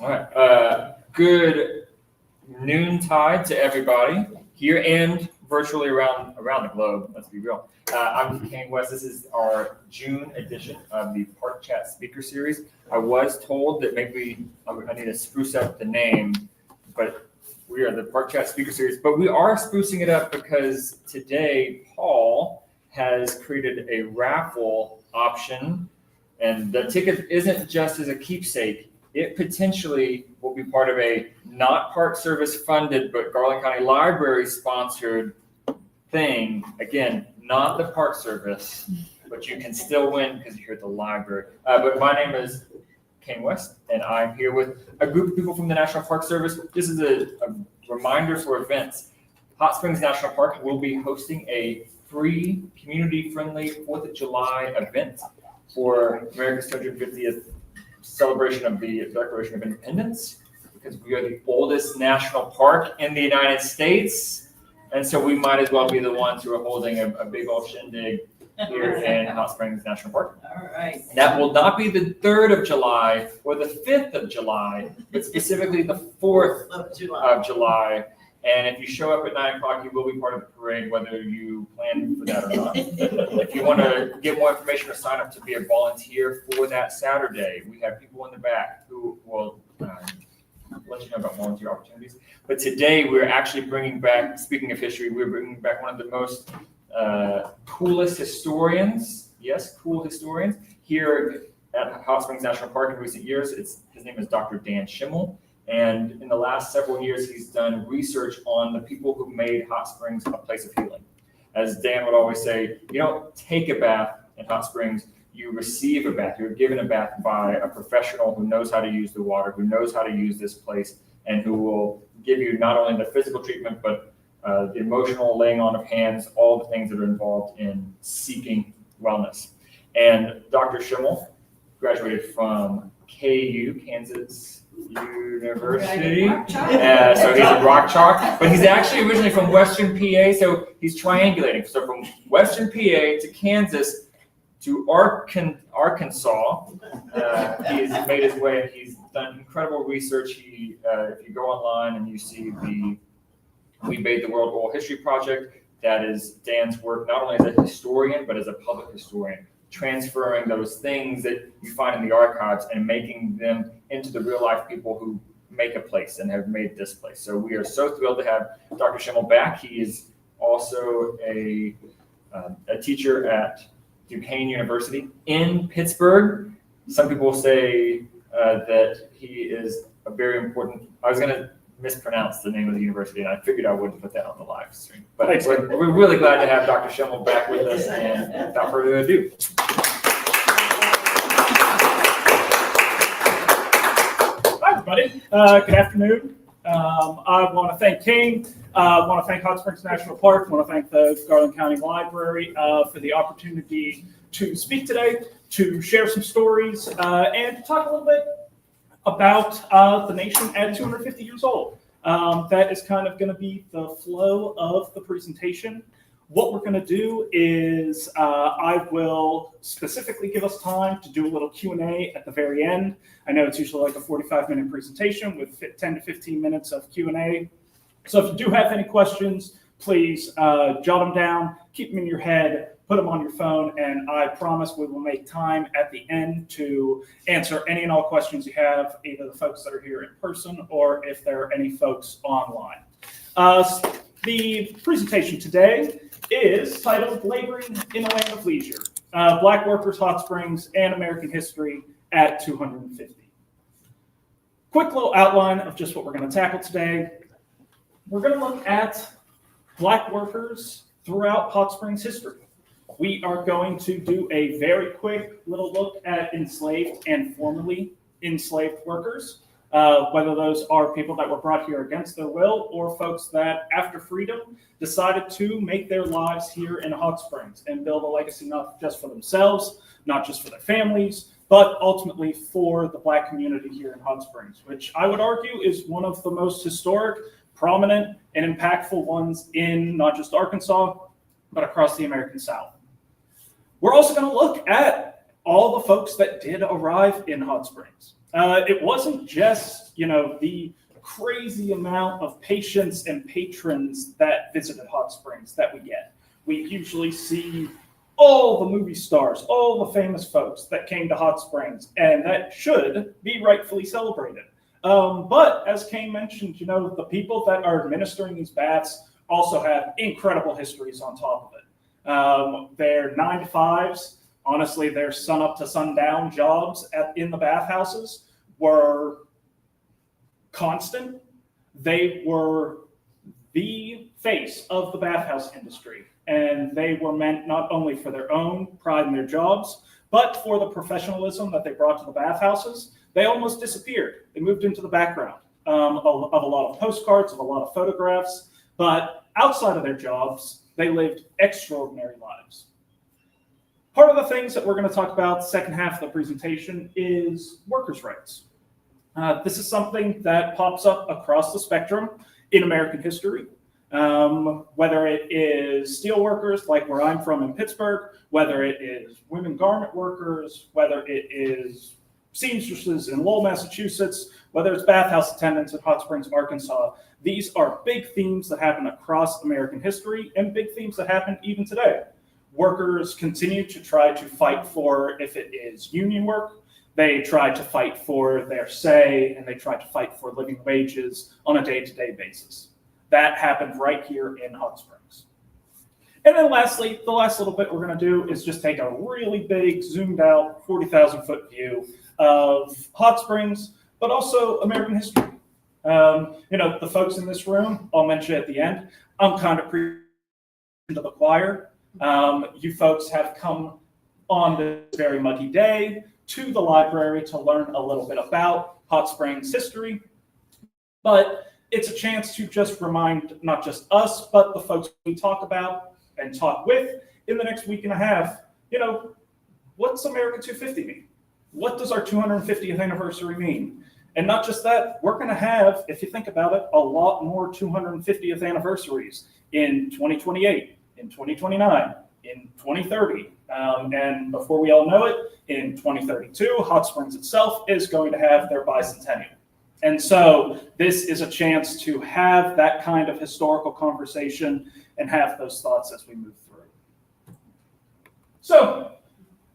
All right. Good noontide to everybody here and virtually around the globe. Let's be real. I'm Kane West. This is our June edition of the Park Chat Speaker Series. I was told that maybe I need to spruce up the name, but we are the Park Chat Speaker Series. But we are sprucing it up because today Paul has created a raffle option, and the ticket isn't just as a keepsake. It potentially will be part of a not Park Service funded, but Garland County Library sponsored thing. Again, not the Park Service, but you can still win because you're at the library. But my name is Kane West, and I'm here with a group of people from the National Park Service. This is a reminder for events. Hot Springs National Park will be hosting a free, community-friendly 4th of July event for America's 250th celebration of the Declaration of Independence, because we are the oldest national park in the United States, and so we might as well be the ones who are holding a big old shindig here in Hot Springs National Park. All right. That will not be the 3rd of July or the 5th of July, but specifically the 4th of July. And if you show up at 9 o'clock, you will be part of the parade, whether you plan for that or not. If you want to get more information or sign up to be a volunteer for that Saturday, we have people in the back who will let you know about volunteer opportunities. But today we're actually bringing back, speaking of history, we're bringing back one of the most coolest historians, yes, cool historians, here at Hot Springs National Park in recent years. His name is Dr. Dan Schimmel. And in the last several years, he's done research on the people who made Hot Springs a place of healing. As Dan would always say, you don't take a bath in Hot Springs, you receive a bath. You're given a bath by a professional who knows how to use the water, who knows how to use this place, and who will give you not only the physical treatment, but the emotional laying on of hands, all the things that are involved in seeking wellness. And Dr. Schimmel graduated from KU, Kansas University. So he's a rock chalk, but he's actually originally from Western PA, so he's triangulating. So from Western PA to Kansas to Arkansas, he's made his way, and he's done incredible research. If you go online and you see the We Bathe the World Oral History Project, that is Dan's work, not only as a historian, but as a public historian, transferring those things that you find in the archives and making them into the real life people who make a place and have made this place. So we are so thrilled to have Dr. Schimmel back. He is also a teacher at Duquesne University in Pittsburgh. Some people say that he is a very important, I was going to mispronounce the name of the university, and I figured I wouldn't put that on the live stream. But we're really glad to have Dr. Schimmel back with us, and without further ado. Hi, everybody. Good afternoon. I want to thank Kane. I want to thank Hot Springs National Park. I want to thank the Garland County Library for the opportunity to speak today, to share some stories, and to talk a little bit about the nation at 250 years old. That is kind of going to be the flow of the presentation. What we're going to do is I will specifically give us time to do a little Q&A at the very end. I know it's usually like a 45-minute presentation with 10 to 15 minutes of Q&A. So if you do have any questions, please jot them down, keep them in your head, put them on your phone, and I promise we will make time at the end to answer any and all questions you have, either the folks that are here in person or if there are any folks online. The presentation today is titled Laboring in a Land of Leisure, Black Workers, Hot Springs, and American History at 250. Quick little outline of just what we're going to tackle today. We're going to look at Black workers throughout Hot Springs history. We are going to do a very quick little look at enslaved and formerly enslaved workers, whether those are people that were brought here against their will or folks that after freedom decided to make their lives here in Hot Springs and build a legacy not just for themselves, not just for their families, but ultimately for the Black community here in Hot Springs, which I would argue is one of the most historic, prominent, and impactful ones in not just Arkansas, but across the American South. We're also going to look at all the folks that did arrive in Hot Springs. It wasn't just, the crazy amount of patients and patrons that visited Hot Springs that we get. We usually see all the movie stars, all the famous folks that came to Hot Springs, and that should be rightfully celebrated. But as Kane mentioned, the people that are administering these baths also have incredible histories on top of it. Their 9-to-5s, honestly, their sun up to sundown jobs in the bathhouses were constant. They were the face of the bathhouse industry, and they were meant not only for their own pride in their jobs, but for the professionalism that they brought to the bathhouses. They almost disappeared. They moved into the background of a lot of postcards, of a lot of photographs, but outside of their jobs, they lived extraordinary lives. Part of the things that we're going to talk about the second half of the presentation is workers' rights. This is something that pops up across the spectrum in American history, whether it is steel workers, like where I'm from in Pittsburgh, whether it is women garment workers, whether it is seamstresses in Lowell, Massachusetts, whether it's bathhouse attendants in Hot Springs, Arkansas. These are big themes that happen across American history and big themes that happen even today. Workers continue to try to fight for, if it is union work, they try to fight for their say, and they try to fight for living wages on a day-to-day basis. That happened right here in Hot Springs. And then lastly, the last little bit we're going to do is just take a really big, zoomed out, 40,000-foot view of Hot Springs, but also American history. The folks in this room, I'll mention at the end, I'm kind of preaching to the choir. You folks have come on this very muggy day to the library to learn a little bit about Hot Springs history, but it's a chance to just remind not just us, but the folks we talk about and talk with in the next week and a half, what's America 250 mean? What does our 250th anniversary mean? And not just that, we're going to have, if you think about it, a lot more 250th anniversaries in 2028, in 2029, in 2030. And before we all know it, in 2032, Hot Springs itself is going to have their bicentennial. And so this is a chance to have that kind of historical conversation and have those thoughts as we move through. So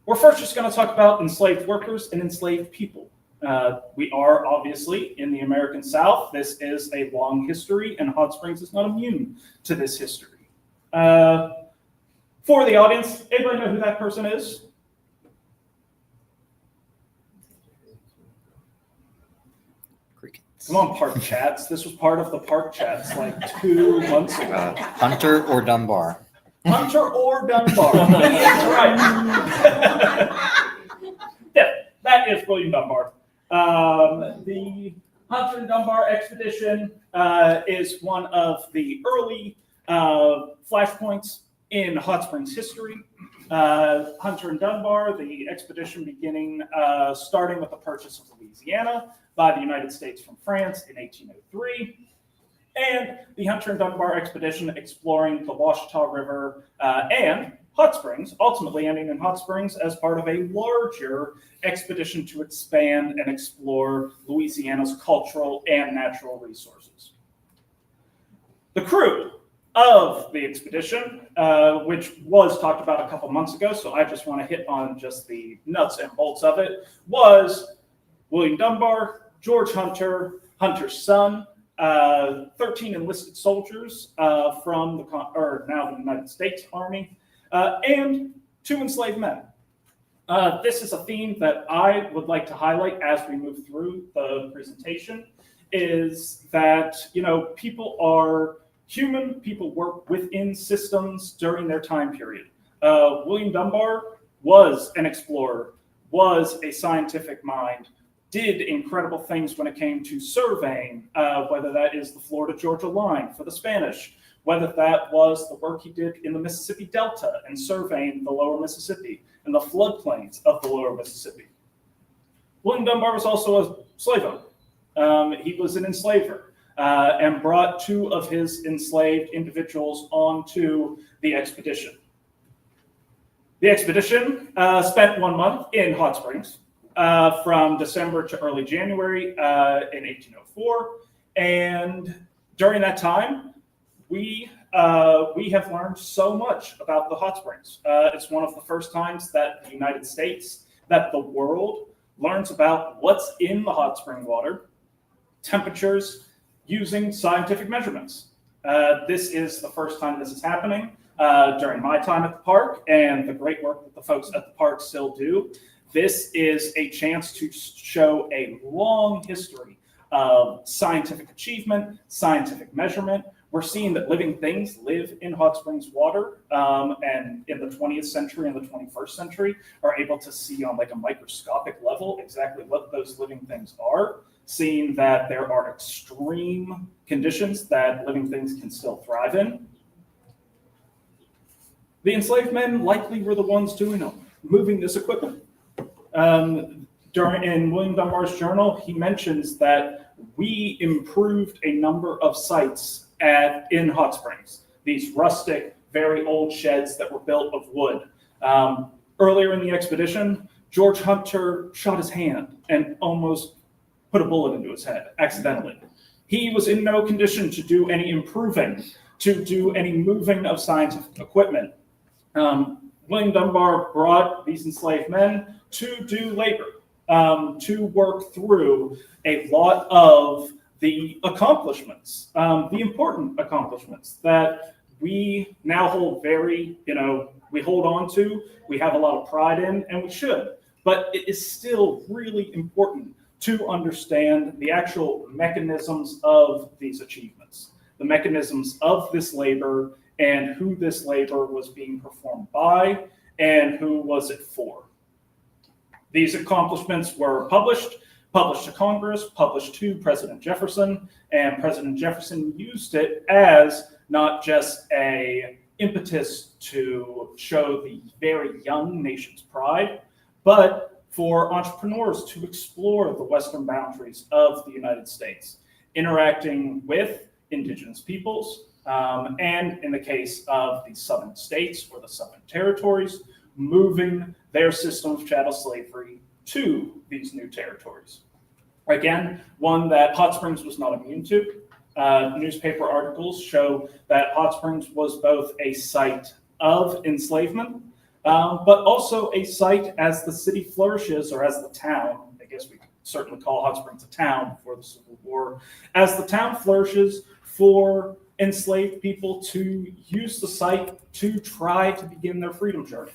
we're first just going to talk about enslaved workers and enslaved people. We are obviously in the American South. This is a long history, and Hot Springs is not immune to this history. For the audience, anybody know who that person is? Come on, Park Chats. This was part of the Park Chats like 2 months ago. Hunter or Dunbar? Hunter or Dunbar. That's right. Yeah, that is William Dunbar. The Hunter and Dunbar expedition is one of the early flashpoints in Hot Springs history. Hunter and Dunbar, the expedition starting with the purchase of Louisiana by the United States from France in 1803, and the Hunter and Dunbar expedition exploring the Washita River and Hot Springs, ultimately ending in Hot Springs as part of a larger expedition to expand and explore Louisiana's cultural and natural resources. The crew of the expedition, which was talked about a couple months ago, so I just want to hit on just the nuts and bolts of it, was William Dunbar, George Hunter, Hunter's son, 13 enlisted soldiers from now the United States Army, and 2 enslaved men. This is a theme that I would like to highlight as we move through the presentation, is that, people are human, people work within systems during their time period. William Dunbar was an explorer, was a scientific mind, did incredible things when it came to surveying, whether that is the Florida-Georgia line for the Spanish, whether that was the work he did in the Mississippi Delta and surveying the lower Mississippi and the floodplains of the lower Mississippi. William Dunbar was also a slave owner. He was an enslaver and brought 2 of his enslaved individuals onto the expedition. The expedition spent 1 month in Hot Springs from December to early January in 1804. And during that time, we have learned so much about the hot springs. It's one of the first times that the United States, that the world learns about what's in the hot spring water, temperatures, using scientific measurements. This is the first time this is happening during my time at the park and the great work that the folks at the park still do. This is a chance to show a long history of scientific achievement, scientific measurement. We're seeing that living things live in hot springs water, and in the 20th century and the 21st century are able to see on like a microscopic level exactly what those living things are, seeing that there are extreme conditions that living things can still thrive in. The enslaved men likely were the ones moving this equipment. In William Dunbar's journal, he mentions that we improved a number of sites in Hot Springs, these rustic, very old sheds that were built of wood. Earlier in the expedition, George Hunter shot his hand and almost put a bullet into his head accidentally. He was in no condition to do any improving, to do any moving of scientific equipment. William Dunbar brought these enslaved men to do labor, to work through a lot of the accomplishments, the important accomplishments that we now hold we hold on to, we have a lot of pride in, and we should. But it is still really important to understand the actual mechanisms of these achievements, the mechanisms of this labor, and who this labor was being performed by, and who was it for. These accomplishments were published to Congress, published to President Jefferson, and President Jefferson used it as not just a impetus to show the very young nation's pride, but for entrepreneurs to explore the western boundaries of the United States, interacting with indigenous peoples, and in the case of the southern states or the southern territories, moving their system of chattel slavery to these new territories. Again, one that Hot Springs was not immune to. Newspaper articles show that Hot Springs was both a site of enslavement, but also a site as the city flourishes, or as the town, I guess we could certainly call Hot Springs a town before the Civil War, as the town flourishes for enslaved people to use the site to try to begin their freedom journey,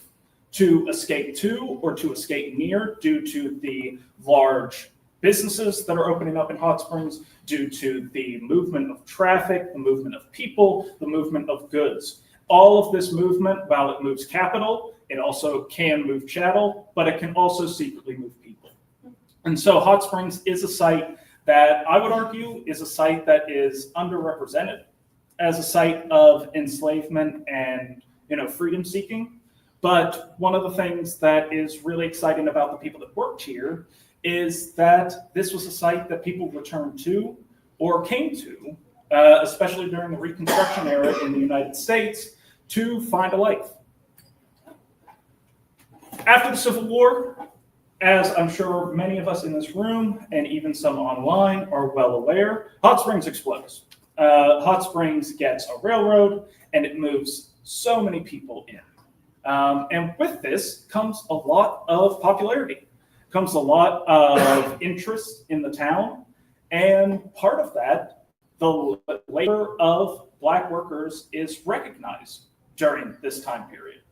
to escape to or to escape near due to the large businesses that are opening up in Hot Springs, due to the movement of traffic, the movement of people, the movement of goods. All of this movement, while it moves capital, it also can move chattel, but it can also secretly move people. And so Hot Springs is a site that I would argue is a site that is underrepresented as a site of enslavement and freedom seeking. But one of the things that is really exciting about the people that worked here is that this was a site that people returned to or came to, especially during the Reconstruction era in the United States, to find a life. After the Civil War, as I'm sure many of us in this room and even some online are well aware, Hot Springs explodes. Hot Springs gets a railroad and it moves so many people in. And with this comes a lot of popularity, comes a lot of interest in the town. And part of that, the labor of Black workers is recognized during this time period.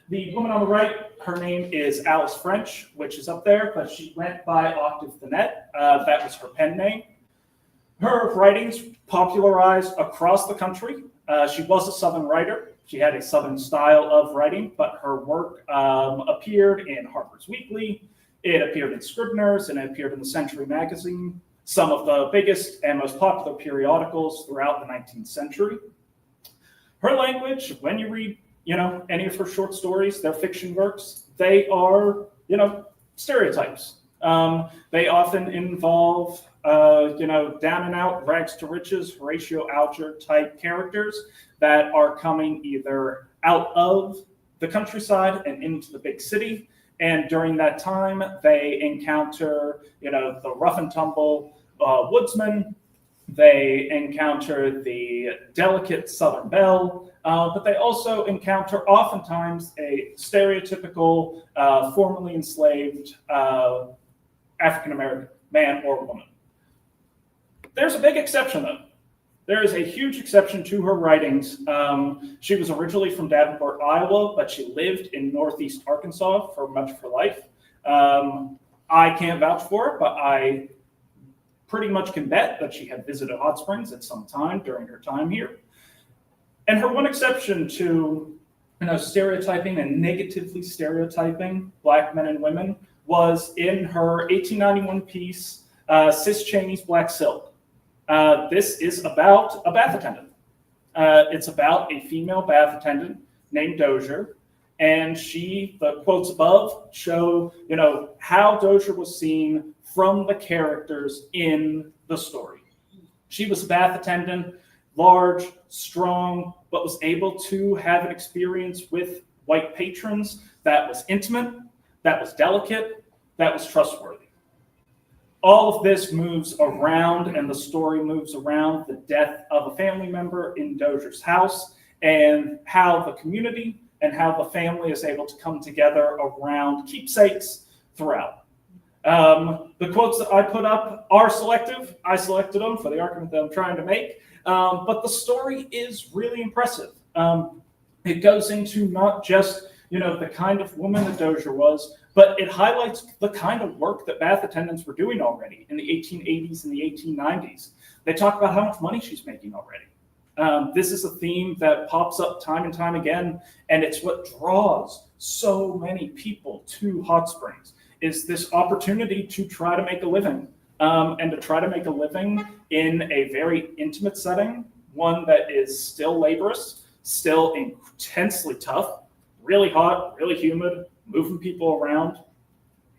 The woman on the right, her name is Alice French, which is up there, but she went by Octave Thanet. That was her pen name. Her writings popularized across the country. She was a Southern writer. She had a Southern style of writing, but her work appeared in Harper's Weekly, it appeared in Scribner's, and it appeared in the Century magazine, some of the biggest and most popular periodicals throughout the 19th century. Her language, when you read, any of her short stories, their fiction works, they are, stereotypes. They often involve, down and out, rags to riches, Horatio Alger type characters that are coming either out of the countryside and into the big city. And during that time, they encounter, the rough and tumble woodsman. They encounter the delicate Southern belle, but they also encounter oftentimes a stereotypical, formerly enslaved African-American man or woman. There's a big exception, though. There is a huge exception to her writings. She was originally from Davenport, Iowa, but she lived in Northeast Arkansas for much of her life. I can't vouch for it, but I pretty much can bet that she had visited Hot Springs at some time during her time here. And her one exception to stereotyping and negatively stereotyping Black men and women was in her 1891 piece, Sis Cheney's Black Silk. This is about a bath attendant. It's about a female bath attendant named Dozier, and the quotes above show, how Dozier was seen from the characters in the story. She was a bath attendant, large, strong, but was able to have an experience with white patrons that was intimate, that was delicate, that was trustworthy. All of this moves around, and the story moves around the death of a family member in Dozier's house, and how the community and how the family is able to come together around keepsakes throughout. The quotes that I put up are selective. I selected them for the argument that I'm trying to make, but the story is really impressive. It goes into not just the kind of woman that Dozier was, but it highlights the kind of work that bath attendants were doing already in the 1880s and the 1890s. They talk about how much money she's making already. This is a theme that pops up time and time again, and it's what draws so many people to Hot Springs, is this opportunity to try to make a living, and to try to make a living in a very intimate setting, one that is still laborious, still intensely tough, really hot, really humid, moving people around.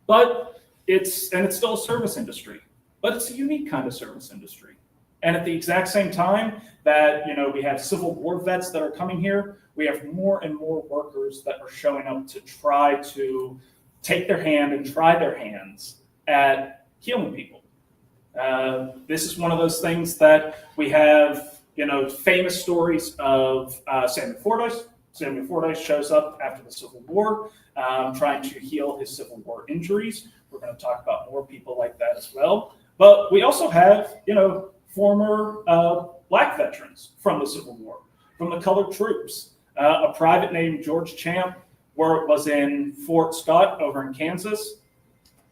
But it's still a service industry, but it's a unique kind of service industry. And at the exact same time that, we have Civil War vets that are coming here, we have more and more workers that are showing up to try to take their hand and try their hands at healing people. This is one of those things that we have, famous stories of Samuel Fordyce. Samuel Fordyce shows up after the Civil War, trying to heal his Civil War injuries. We're going to talk about more people like that as well. But we also have, former Black veterans from the Civil War, from the colored troops. A private named George Champ was in Fort Scott over in Kansas,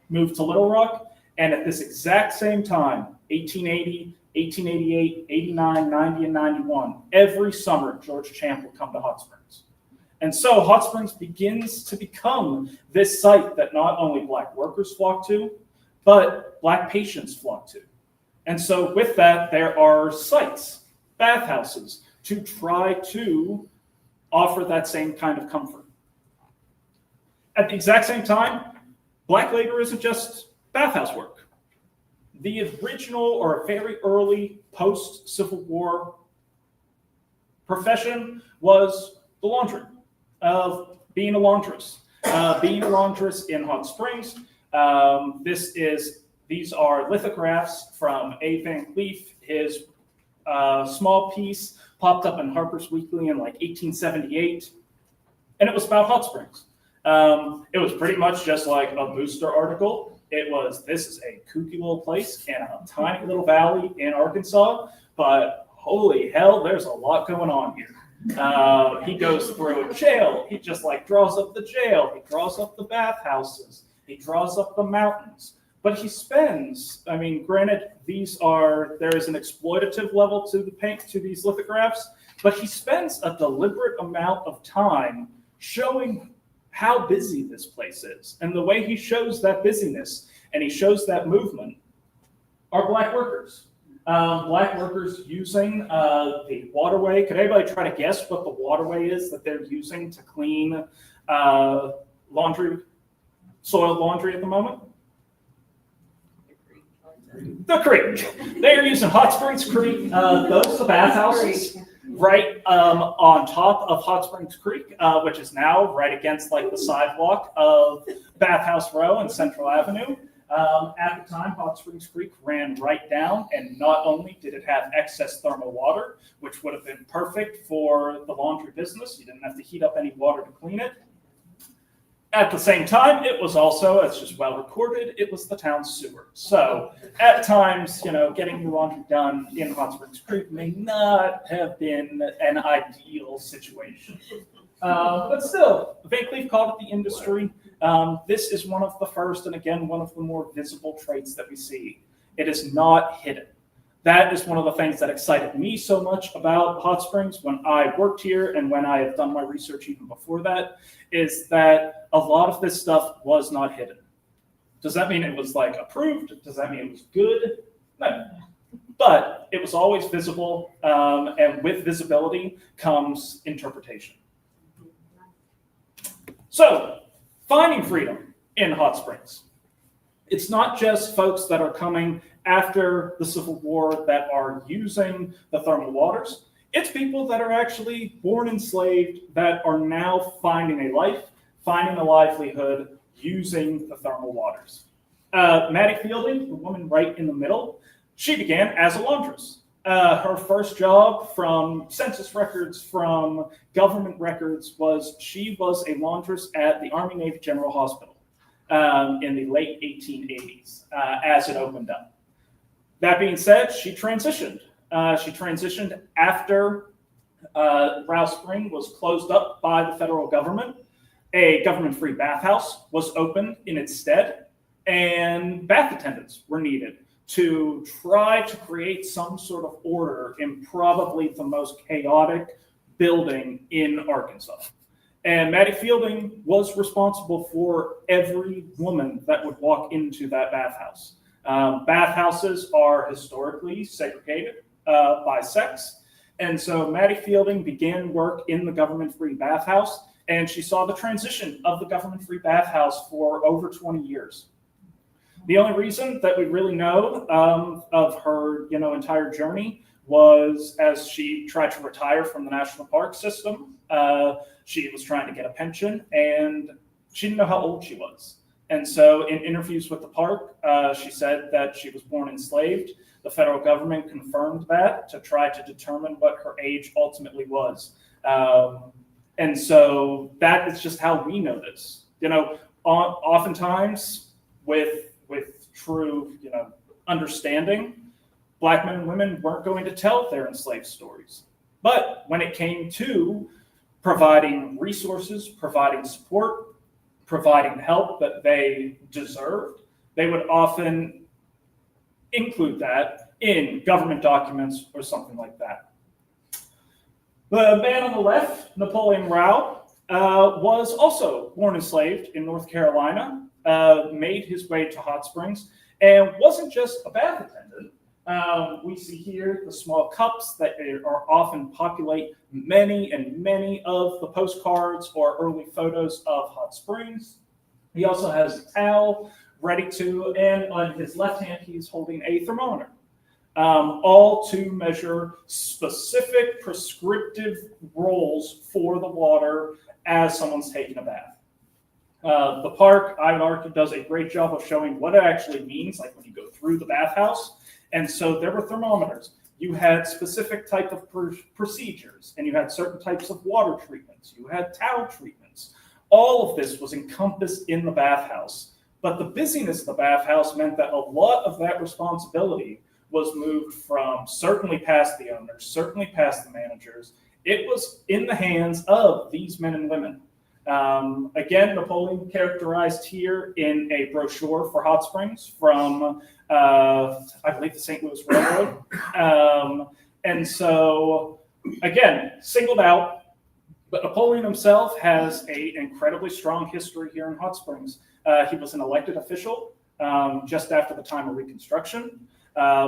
moved to Little Rock, and at this exact same time, 1880, 1888, 89, 90, and 91, every summer, George Champ would come to Hot Springs. And so Hot Springs begins to become this site that not only Black workers flock to, but Black patients flock to. And so with that, there are sites, bathhouses, to try to offer that same kind of comfort. At the exact same time, Black labor isn't just bathhouse work. The original or very early post-Civil War profession was the laundry, of being a laundress. Being a laundress in Hot Springs. These are lithographs from A. Van Cleef. His small piece popped up in Harper's Weekly in 1878, and it was about Hot Springs. It was pretty much just like a booster article. This is a kooky little place in a tiny little valley in Arkansas, but holy hell, there's a lot going on here. He goes through a jail. He just draws up the jail. He draws up the bathhouses. He draws up the mountains. But he spends, granted, there is an exploitative level to these lithographs, but he spends a deliberate amount of time showing how busy this place is. And the way he shows that busyness and he shows that movement are Black workers. Black workers using the waterway. Could anybody try to guess what the waterway is that they're using to clean soiled laundry at the moment? The creek. They are using Hot Springs Creek. Those are the bathhouses. right on top of Hot Springs Creek, which is now right against like the sidewalk of Bathhouse Row and Central Avenue. At the time, Hot Springs Creek ran right down, and not only did it have excess thermal water, which would have been perfect for the laundry business, you didn't have to heat up any water to clean it. At the same time, it was also, as just well recorded, it was the town's sewer. So at times, getting your laundry done in Hot Springs Creek may not have been an ideal situation. But still, Van Cleef called it the industry. This is one of the first, and again, one of the more visible traits that we see. It is not hidden. That is one of the things that excited me so much about Hot Springs when I worked here and when I have done my research even before that, is that a lot of this stuff was not hidden. Does that mean it was like approved? Does that mean it was good? No. But it was always visible, and with visibility comes interpretation. So, finding freedom in Hot Springs. It's not just folks that are coming after the Civil War that are using the thermal waters. It's people that are actually born enslaved that are now finding a life, finding a livelihood using the thermal waters. Maddie Fielding, the woman right in the middle, she began as a laundress. Her first job from census records, from government records, was she was a laundress at the Army Navy General Hospital in the late 1880s as it opened up. That being said, she transitioned. She transitioned after Rouse Spring was closed up by the federal government. A government-free bathhouse was opened in its stead, and bath attendants were needed to try to create some sort of order in probably the most chaotic building in Arkansas. And Maddie Fielding was responsible for every woman that would walk into that bathhouse. Bathhouses are historically segregated by sex. And so Maddie Fielding began work in the government-free bathhouse, and she saw the transition of the government-free bathhouse for over 20 years. The only reason that we really know of her, entire journey was as she tried to retire from the national park system. She was trying to get a pension, and she didn't know how old she was. And so in interviews with the park, she said that she was born enslaved. The federal government confirmed that to try to determine what her age ultimately was. And so that is just how we know this. Oftentimes with true, understanding, Black men and women weren't going to tell their enslaved stories. But when it came to providing resources, providing support, providing help that they deserved, they would often include that in government documents or something like that. The man on the left, Napoleon Rao, was also born enslaved in North Carolina, made his way to Hot Springs, and wasn't just a bath attendant. We see here the small cups that are often populate many and many of the postcards or early photos of Hot Springs. He also has a towel ready to, and on his left hand, he's holding a thermometer, all to measure specific prescriptive roles for the water as someone's taking a bath. The park, I would argue, does a great job of showing what it actually means, like when you go through the bathhouse. And so there were thermometers. You had specific type of procedures, and you had certain types of water treatments. You had towel treatments. All of this was encompassed in the bathhouse. But the busyness of the bathhouse meant that a lot of that responsibility was moved from certainly past the owners, certainly past the managers. It was in the hands of these men and women. Again, Napoleon characterized here in a brochure for Hot Springs from, I believe, the St. Louis Railroad. And so, again, singled out, but Napoleon himself has an incredibly strong history here in Hot Springs. He was an elected official just after the time of Reconstruction,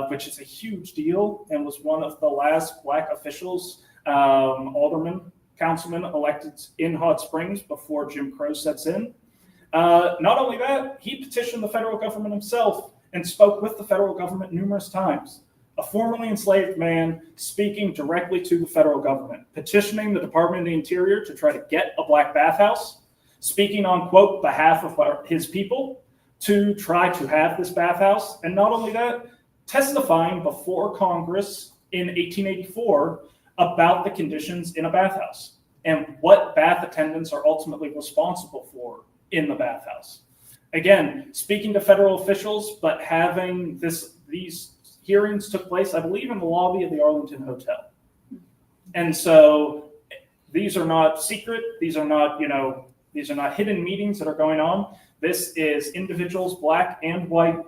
which is a huge deal, and was one of the last Black officials, aldermen, councilmen elected in Hot Springs before Jim Crow sets in. Not only that, he petitioned the federal government himself and spoke with the federal government numerous times. a formerly enslaved man speaking directly to the federal government, petitioning the Department of the Interior to try to get a black bathhouse, speaking on, quote, behalf of his people to try to have this bathhouse. And not only that, testifying before Congress in 1884 about the conditions in a bathhouse and what bath attendants are ultimately responsible for in the bathhouse. Again, speaking to federal officials, but having these hearings took place, I believe, in the lobby of the Arlington Hotel. And so these are not secret. These are not hidden meetings that are going on. This is individuals, black and white,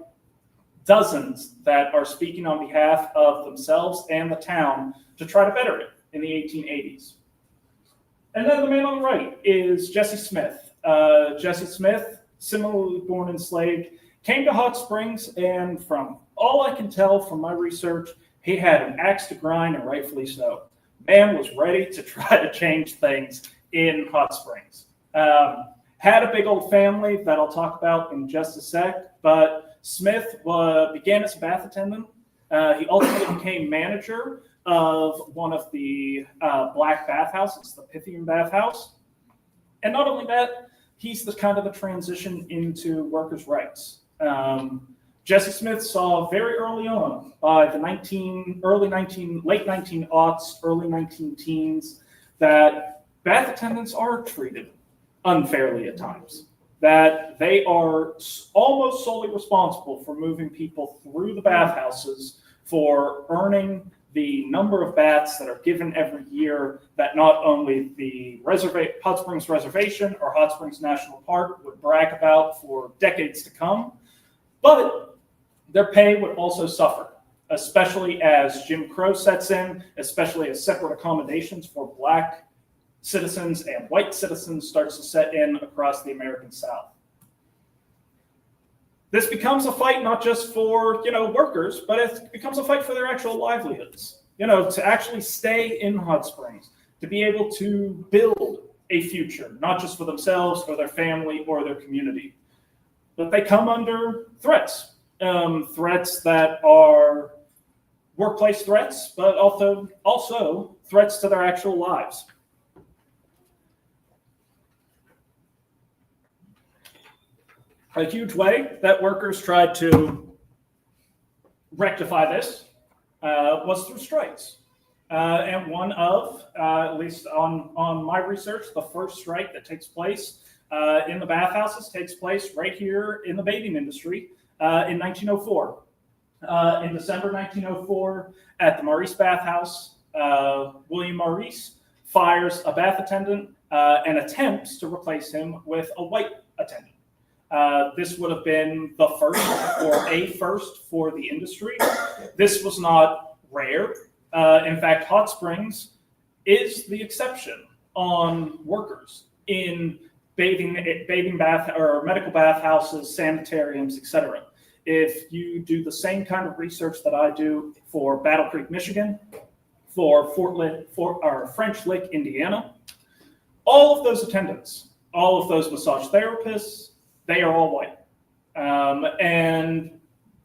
dozens that are speaking on behalf of themselves and the town to try to better it in the 1880s. And then the man on the right is Jesse Smith. Jesse Smith, similarly born enslaved, came to Hot Springs, and from all I can tell from my research, he had an axe to grind, and rightfully so. Man was ready to try to change things in Hot Springs. Had a big old family that I'll talk about in just a sec, but Smith began as a bath attendant. He ultimately became manager of one of the black bathhouses, the Pythian Bathhouse. And not only that, he's the kind of the transition into workers' rights. Jesse Smith saw very early on, by the late 19aughts, early 19-teens, that bath attendants are treated unfairly at times. That they are almost solely responsible for moving people through the bathhouses, for earning the number of baths that are given every year that not only the Hot Springs Reservation or Hot Springs National Park would brag about for decades to come, but their pay would also suffer, especially as Jim Crow sets in, especially as separate accommodations for black citizens and white citizens starts to set in across the American South. This becomes a fight not just for, workers, but it becomes a fight for their actual livelihoods. To actually stay in Hot Springs, to be able to build a future, not just for themselves or their family or their community. But they come under threats, threats that are workplace threats, but also threats to their actual lives. A huge way that workers tried to rectify this was through strikes. And one of, at least on my research, the first strike that takes place in the bathhouses takes place right here in the bathing industry in 1904. In December 1904, at the Maurice Bathhouse, William Maurice fires a bath attendant and attempts to replace him with a white attendant. This would have been the first or a first for the industry. This was not rare. In fact, Hot Springs is the exception on workers in bathing bath or medical bathhouses, sanitariums, etc. If you do the same kind of research that I do for Battle Creek, Michigan, for French Lick, Indiana, all of those attendants, all of those massage therapists, they are all white. And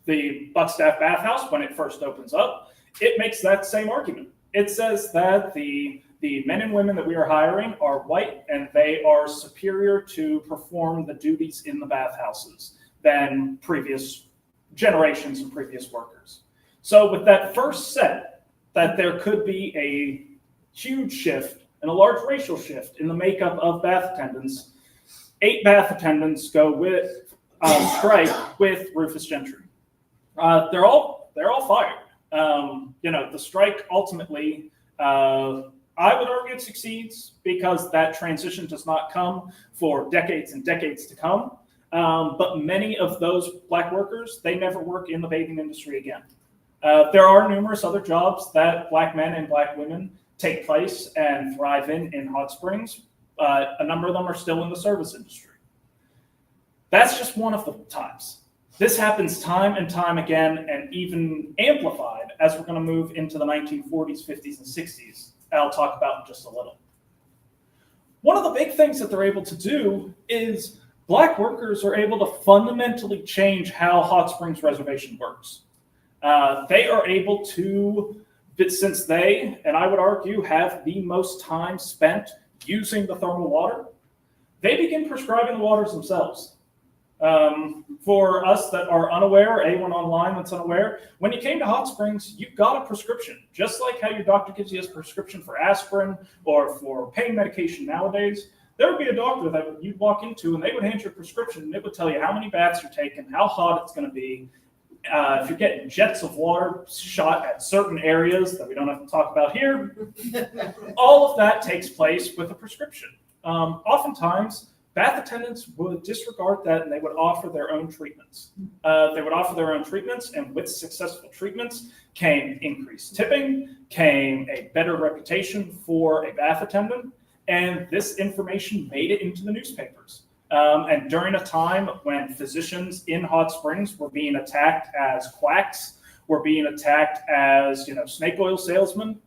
the Buckstaff Bathhouse, when it first opens up, it makes that same argument. It says that the men and women that we are hiring are white and they are superior to perform the duties in the bathhouses than previous generations and previous workers. So with that first set, that there could be a huge shift and a large racial shift in the makeup of bath attendants, 8 bath attendants go with strike with Rufus Gentry. They're all fired. The strike ultimately, I would argue it succeeds because that transition does not come for decades and decades to come. But many of those black workers, they never work in the bathing industry again. There are numerous other jobs that black men and black women take place and thrive in Hot Springs. A number of them are still in the service industry. That's just one of the times. This happens time and time again, and even amplified as we're going to move into the 1940s, 50s, and 60s. I'll talk about in just a little. One of the big things that they're able to do is black workers are able to fundamentally change how Hot Springs Reservation works. They are able to, since they, and I would argue, have the most time spent using the thermal water, they begin prescribing the waters themselves. For us that are unaware, anyone online that's unaware, when you came to Hot Springs, you got a prescription. Just like how your doctor gives you a prescription for aspirin or for pain medication nowadays, there would be a doctor that you'd walk into and they would hand you a prescription and it would tell you how many baths you're taking, how hot it's going to be, if you're getting jets of water shot at certain areas that we don't have to talk about here. All of that takes place with a prescription. Oftentimes, bath attendants would disregard that and they would offer their own treatments. And with successful treatments came increased tipping, came a better reputation for a bath attendant, and this information made it into the newspapers. And during a time when physicians in Hot Springs were being attacked as quacks, were being attacked as snake oil salesmen,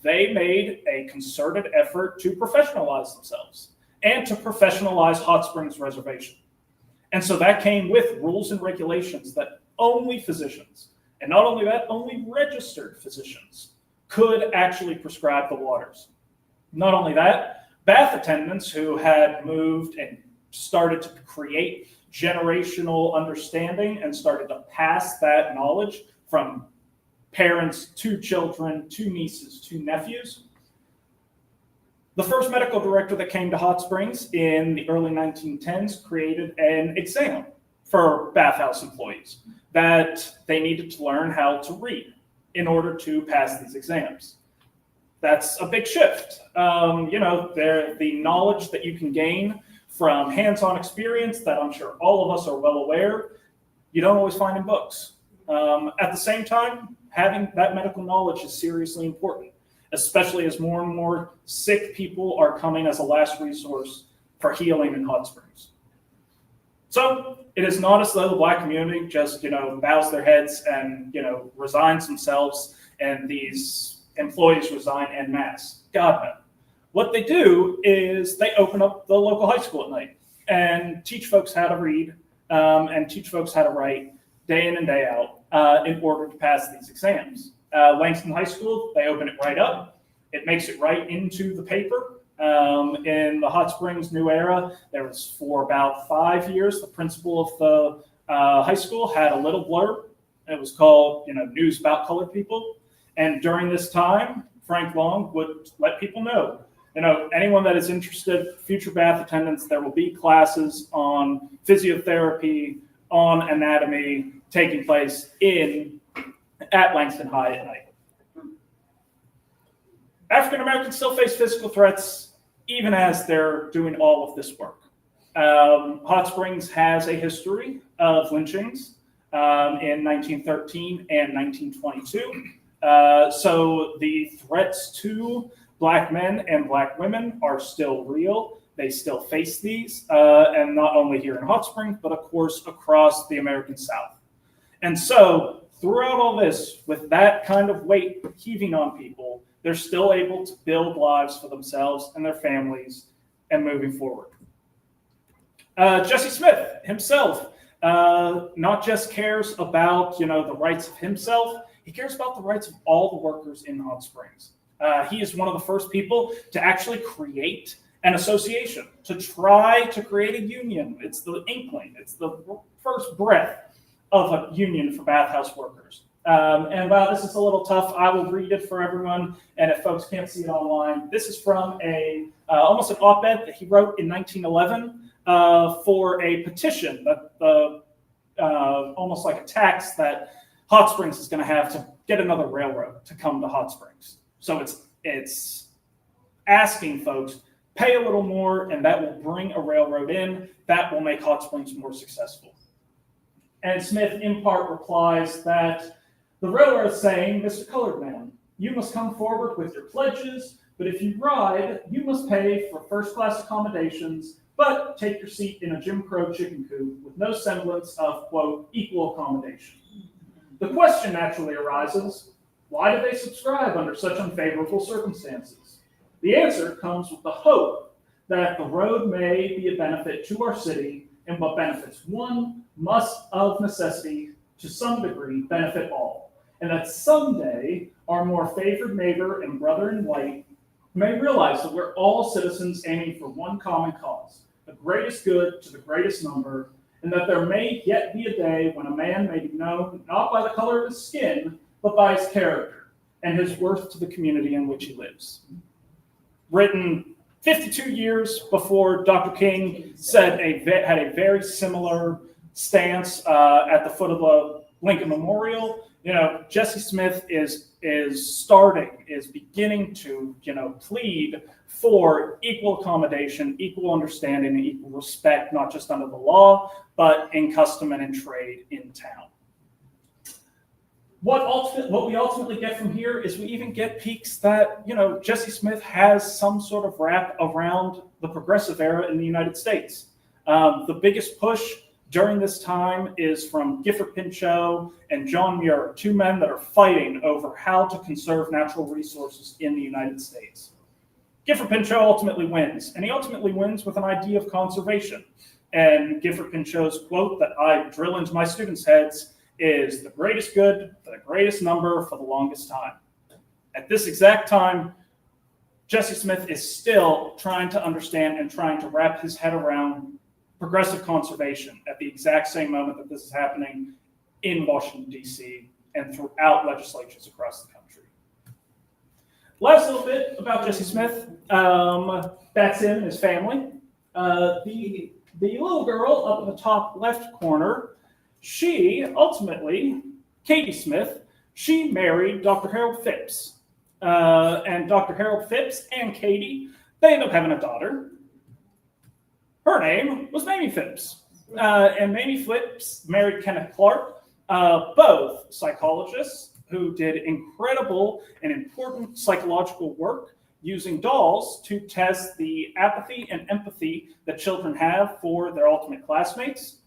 they made a concerted effort to professionalize themselves and to professionalize Hot Springs Reservation. And so that came with rules and regulations that only physicians, and not only that, only registered physicians could actually prescribe the waters. Not only that, bath attendants who had moved and started to create generational understanding and started to pass that knowledge from parents to children, to nieces, to nephews. The first medical director that came to Hot Springs in the early 1910s created an exam for bathhouse employees that they needed to learn how to read in order to pass these exams. That's a big shift. The knowledge that you can gain from hands-on experience that I'm sure all of us are well aware, you don't always find in books. At the same time, having that medical knowledge is seriously important, especially as more and more sick people are coming as a last resource for healing in Hot Springs. So it is not as though the Black community just, bows their heads and, resigns themselves and these employees resign en masse. God no. What they do is they open up the local high school at night and teach folks how to read and teach folks how to write day in and day out in order to pass these exams. Langston High School, they open it right up. It makes it right into the paper. In the Hot Springs New Era, there was for about 5 years, the principal of the high school had a little blurb. It was called, News About Colored People. And during this time, Frank Long would let people know, anyone that is interested, future bath attendants, there will be classes on physiotherapy, on anatomy taking place at Langston High at night. African Americans still face physical threats even as they're doing all of this work. Hot Springs has a history of lynchings in 1913 and 1922. So the threats to Black men and Black women are still real. They still face these, and not only here in Hot Springs, but of course across the American South. And so throughout all this, with that kind of weight heaving on people, they're still able to build lives for themselves and their families and moving forward. Jesse Smith himself not just cares about the rights of himself, he cares about the rights of all the workers in Hot Springs. He is one of the first people to actually create an association, to try to create a union. It's the inkling, it's the first breath of a union for bathhouse workers. And while this is a little tough, I will read it for everyone. And if folks can't see it online, this is from almost an op-ed that he wrote in 1911 for a petition that almost like a tax that Hot Springs is going to have to get another railroad to come to Hot Springs. So it's asking folks, pay a little more, and that will bring a railroad in. That will make Hot Springs more successful. And Smith, in part, replies that the railroad is saying, Mr. Colored Man, you must come forward with your pledges, but if you ride, you must pay for first-class accommodations, but take your seat in a Jim Crow chicken coop with no semblance of, quote, equal accommodation. The question naturally arises, why do they subscribe under such unfavorable circumstances? The answer comes with the hope that the road may be a benefit to our city, and what benefits one must of necessity, to some degree, benefit all. and that someday our more favored neighbor and brother in white may realize that we're all citizens aiming for one common cause, the greatest good to the greatest number, and that there may yet be a day when a man may be known not by the color of his skin, but by his character and his worth to the community in which he lives. Written 52 years before Dr. King had a very similar stance at the foot of the Lincoln Memorial. Jesse Smith is beginning to, plead for equal accommodation, equal understanding, and equal respect, not just under the law, but in custom and in trade in town. What we ultimately get from here is we even get peaks that, Jesse Smith has some sort of wrap around the progressive era in the United States. The biggest push during this time is from Gifford Pinchot and John Muir, two men that are fighting over how to conserve natural resources in the United States. Gifford Pinchot ultimately wins, and he ultimately wins with an idea of conservation. And Gifford Pinchot's quote that I drill into my students' heads is the greatest good for the greatest number for the longest time. At this exact time, Jesse Smith is still trying to understand and trying to wrap his head around progressive conservation at the exact same moment that this is happening in Washington, D.C. and throughout legislatures across the country. Last little bit about Jesse Smith. That's him and his family. The little girl up in the top left corner, she ultimately, Katie Smith, she married Dr. Harold Phipps. And Dr. Harold Phipps and Katie, they ended up having a daughter. Her name was Mamie Phipps. And Mamie Phipps married Kenneth Clark, both psychologists who did incredible and important psychological work using dolls to test the apathy and empathy that children have for their ultimate classmates.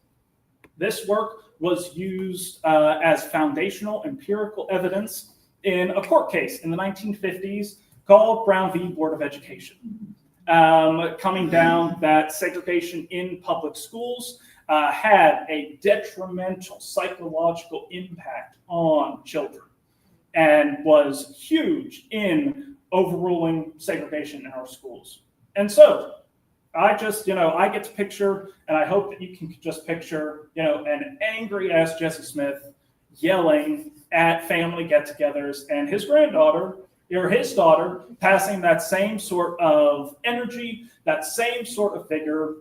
This work was used as foundational empirical evidence in a court case in the 1950s called Brown v. Board of Education, coming down that segregation in public schools had a detrimental psychological impact on children and was huge in overruling segregation in our schools. And so I just, I get to picture, and I hope that you can just picture, an angry ass Jesse Smith yelling at family get-togethers and his granddaughter, or his daughter, passing that same sort of energy, that same sort of vigor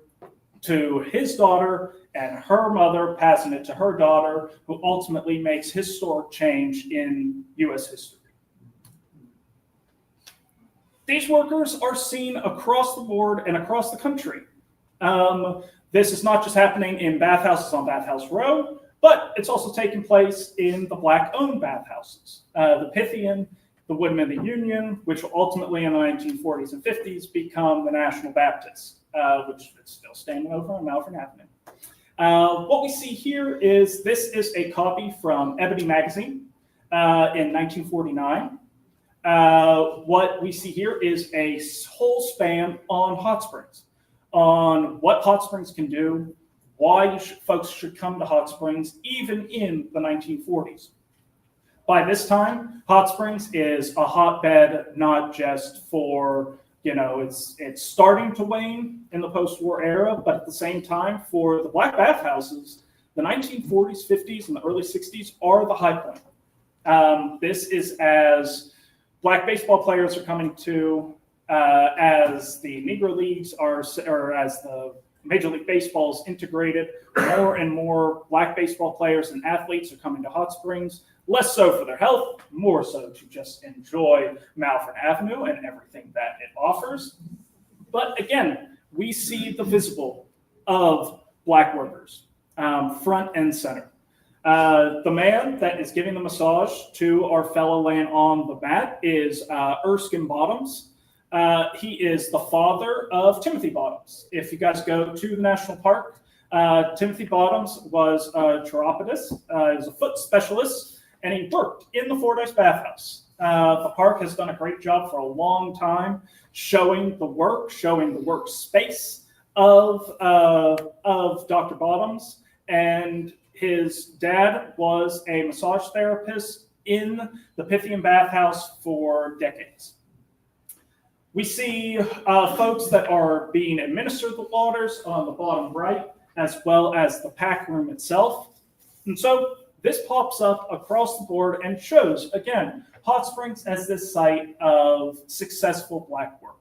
to his daughter, and her mother passing it to her daughter, who ultimately makes historic change in U.S. history. These workers are seen across the board and across the country. This is not just happening in bathhouses on Bathhouse Row, but it's also taking place in the Black-owned bathhouses. The Pythian, the Woodmen of the Union, which will ultimately in the 1940s and 50s become the National Baptists, which is still standing over on Malvern Avenue. What we see here is this is a copy from Ebony Magazine in 1949. What we see here is a whole span on hot springs, on what hot springs can do, why folks should come to hot springs, even in the 1940s. By this time, hot springs is a hotbed not just for, it's starting to wane in the post-war era, but at the same time, for the black bathhouses, the 1940s, 50s, and the early 60s are the high point. This is as black baseball players are coming to, as the Negro Leagues or as the Major League Baseball is integrated, more and more black baseball players and athletes are coming to hot springs, less so for their health, more so to just enjoy Malvern Avenue and everything that it offers. But again, we see the visible of black workers, front and center. The man that is giving the massage to our fellow laying on the mat is Erskine Bottoms. He is the father of Timothy Bottoms. If you guys go to the national park, Timothy Bottoms was a chiropodist, he was a foot specialist, and he worked in the Fordyce bathhouse. The park has done a great job for a long time showing the workspace of Dr. Bottoms, and his dad was a massage therapist in the Pythian bathhouse for decades. We see folks that are being administered the waters on the bottom right, as well as the pack room itself. And so this pops up across the board and shows, again, Hot Springs as this site of successful Black work.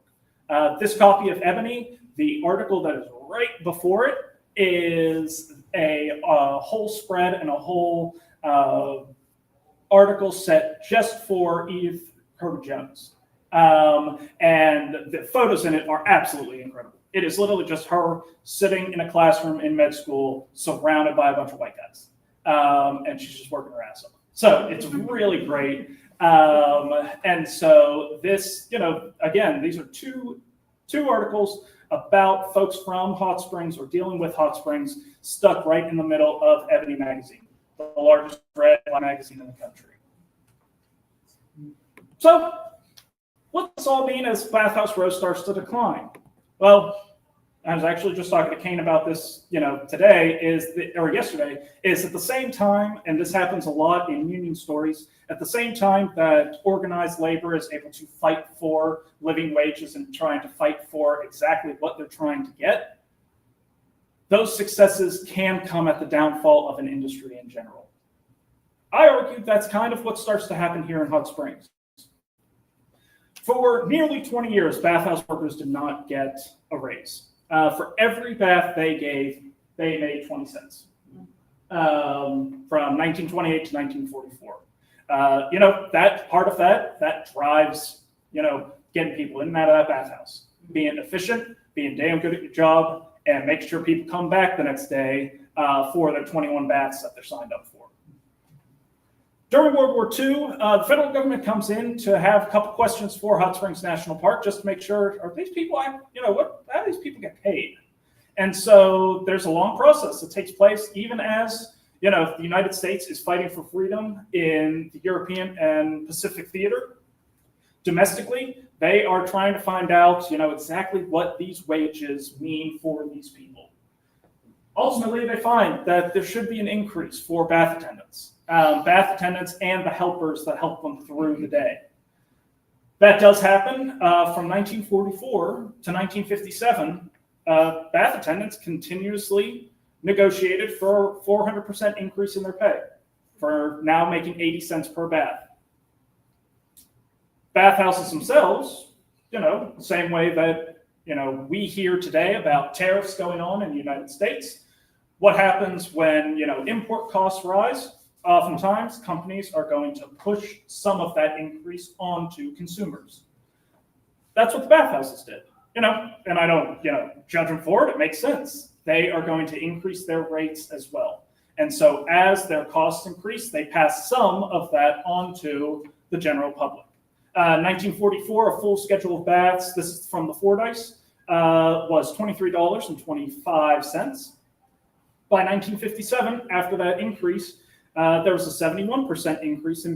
This copy of Ebony, the article that is right before it, is a whole spread and a whole article set just for Eve Herb-Jones. And the photos in it are absolutely incredible. It is literally just her sitting in a classroom in med school surrounded by a bunch of white guys. And she's just working her ass off. So it's really great. And so this, again, these are two articles about folks from Hot Springs or dealing with Hot Springs stuck right in the middle of Ebony magazine, the largest red magazine in the country. So what does this all mean as Bathhouse Row starts to decline? Well, I was actually just talking to Kane about this, today or yesterday, is at the same time, and this happens a lot in union stories, at the same time that organized labor is able to fight for living wages and trying to fight for exactly what they're trying to get, those successes can come at the downfall of an industry in general. I argue that's kind of what starts to happen here in Hot Springs. For nearly 20 years, bathhouse workers did not get a raise. For every bath they gave, they made 20 cents. From 1928 to 1944. That part of that drives, getting people in and out of that bathhouse, being efficient, being damn good at your job, and make sure people come back the next day for their 21 baths that they're signed up for. During World War II, the federal government comes in to have a couple questions for Hot Springs National Park just to make sure, are these people, how do these people get paid? And so there's a long process that takes place even as, the United States is fighting for freedom in the European and Pacific theater. Domestically, they are trying to find out, exactly what these wages mean for these people. Ultimately, they find that there should be an increase for bath attendants. And the helpers that help them through the day. That does happen from 1944 to 1957. Bath attendants continuously negotiated for 400% increase in their pay, for now making 80 cents per bath. Bathhouses themselves, the same way that we hear today about tariffs going on in the United States. What happens when import costs rise? Oftentimes, companies are going to push some of that increase onto consumers. That's what the bathhouses did, and I don't, judge them for it. It makes sense. They are going to increase their rates as well. And so as their costs increase, they pass some of that onto the general public. 1944, a full schedule of baths, this is from the Fordyce, was $23.25. By 1957, after that increase, there was a 71% increase in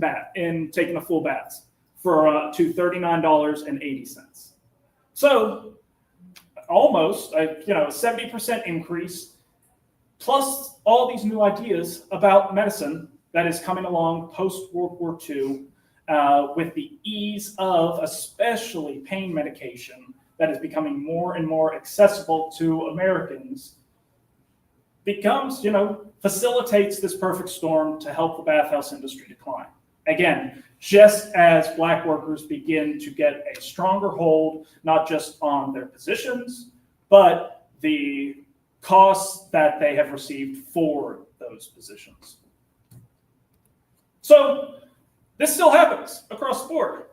taking a full bath to $39.80. So almost a 70% increase, plus all these new ideas about medicine that is coming along post World War II, with the ease of especially pain medication that is becoming more and more accessible to Americans, becomes, facilitates this perfect storm to help the bathhouse industry decline. Again, just as Black workers begin to get a stronger hold, not just on their positions, but the costs that they have received for those positions. So this still happens across the board.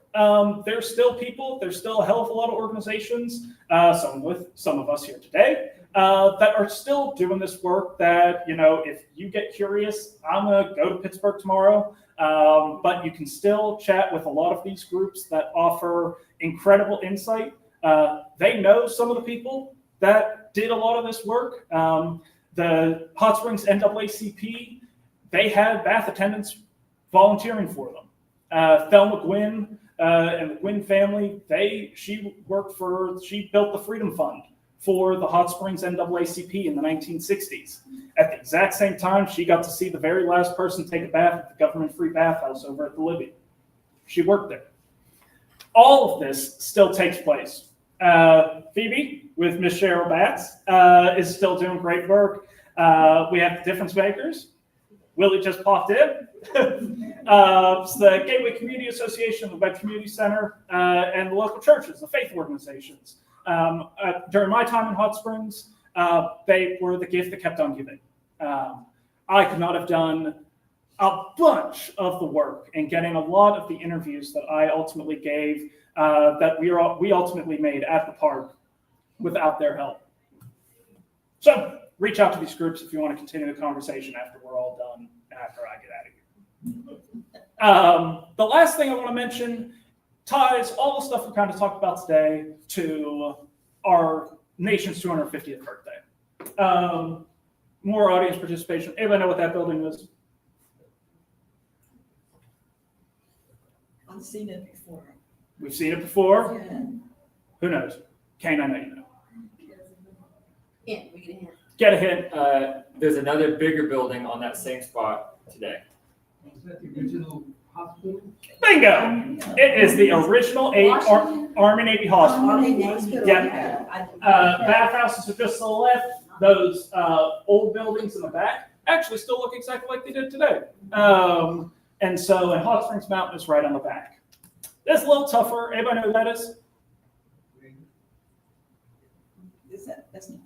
There's still people, there's still a hell of a lot of organizations, some of us here today, that are still doing this work that, if you get curious, I'm going to go to Pittsburgh tomorrow, but you can still chat with a lot of these groups that offer incredible insight. They know some of the people that did a lot of this work. The Hot Springs NAACP, they had bath attendants volunteering for them. Thelma Gwynn and the Gwynn family, she built the Freedom Fund for the Hot Springs NAACP in the 1960s. At the exact same time, she got to see the very last person take a bath at the government-free bathhouse over at the Libby. She worked there. All of this still takes place. Phoebe, with Miss Cheryl Batts, is still doing great work. We have the difference makers. Willie just popped in. It's the Gateway Community Association, the Web Community Center, and the local churches, the faith organizations. During my time in Hot Springs, they were the gift that kept on giving. I could not have done a bunch of the work and getting a lot of the interviews that I ultimately gave, that we ultimately made at the park without their help. So reach out to these groups if you want to continue the conversation after we're all done, after I get out of here. The last thing I want to mention ties all the stuff we kind of talked about today to our nation's 250th birthday. More audience participation. Anybody know what that building was? I've seen it before. We've seen it before. Yeah. Who knows? Kane, I know you know. Yeah, we can have. Get a hint. There's another bigger building on that same spot today. Is that the original hospital? Bingo! It is the original Army Navy hospital. Yeah. Bathhouses are just to the left. Those old buildings in the back actually still look exactly like they did today. And Hot Springs Mountain is right on the back. That's a little tougher. Anybody know who that is? That's not.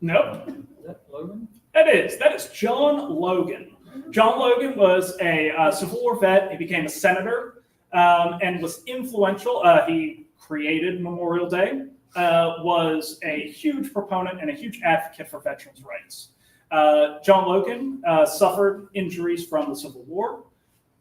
Nope. Is that Logan? That is John Logan. John Logan was a Civil War vet. He became a senator and was influential. He created Memorial Day, was a huge proponent and a huge advocate for veterans' rights. John Logan suffered injuries from the Civil War,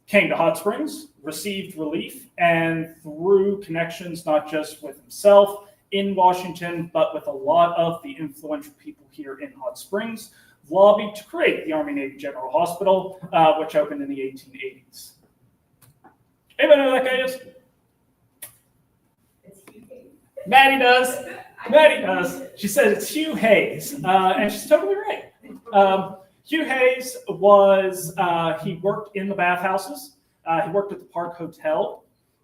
came to Hot Springs, received relief, and through connections not just with himself in Washington, but with a lot of the influential people here in Hot Springs, lobbied to create the Army Navy General Hospital, which opened in the 1880s. Anybody know who that guy is? It's Hugh. Maddie does. Maddie does. She says it's Hugh Hayes, and she's totally right. Hugh Hayes was, he worked in the bathhouses. He worked at the Park Hotel,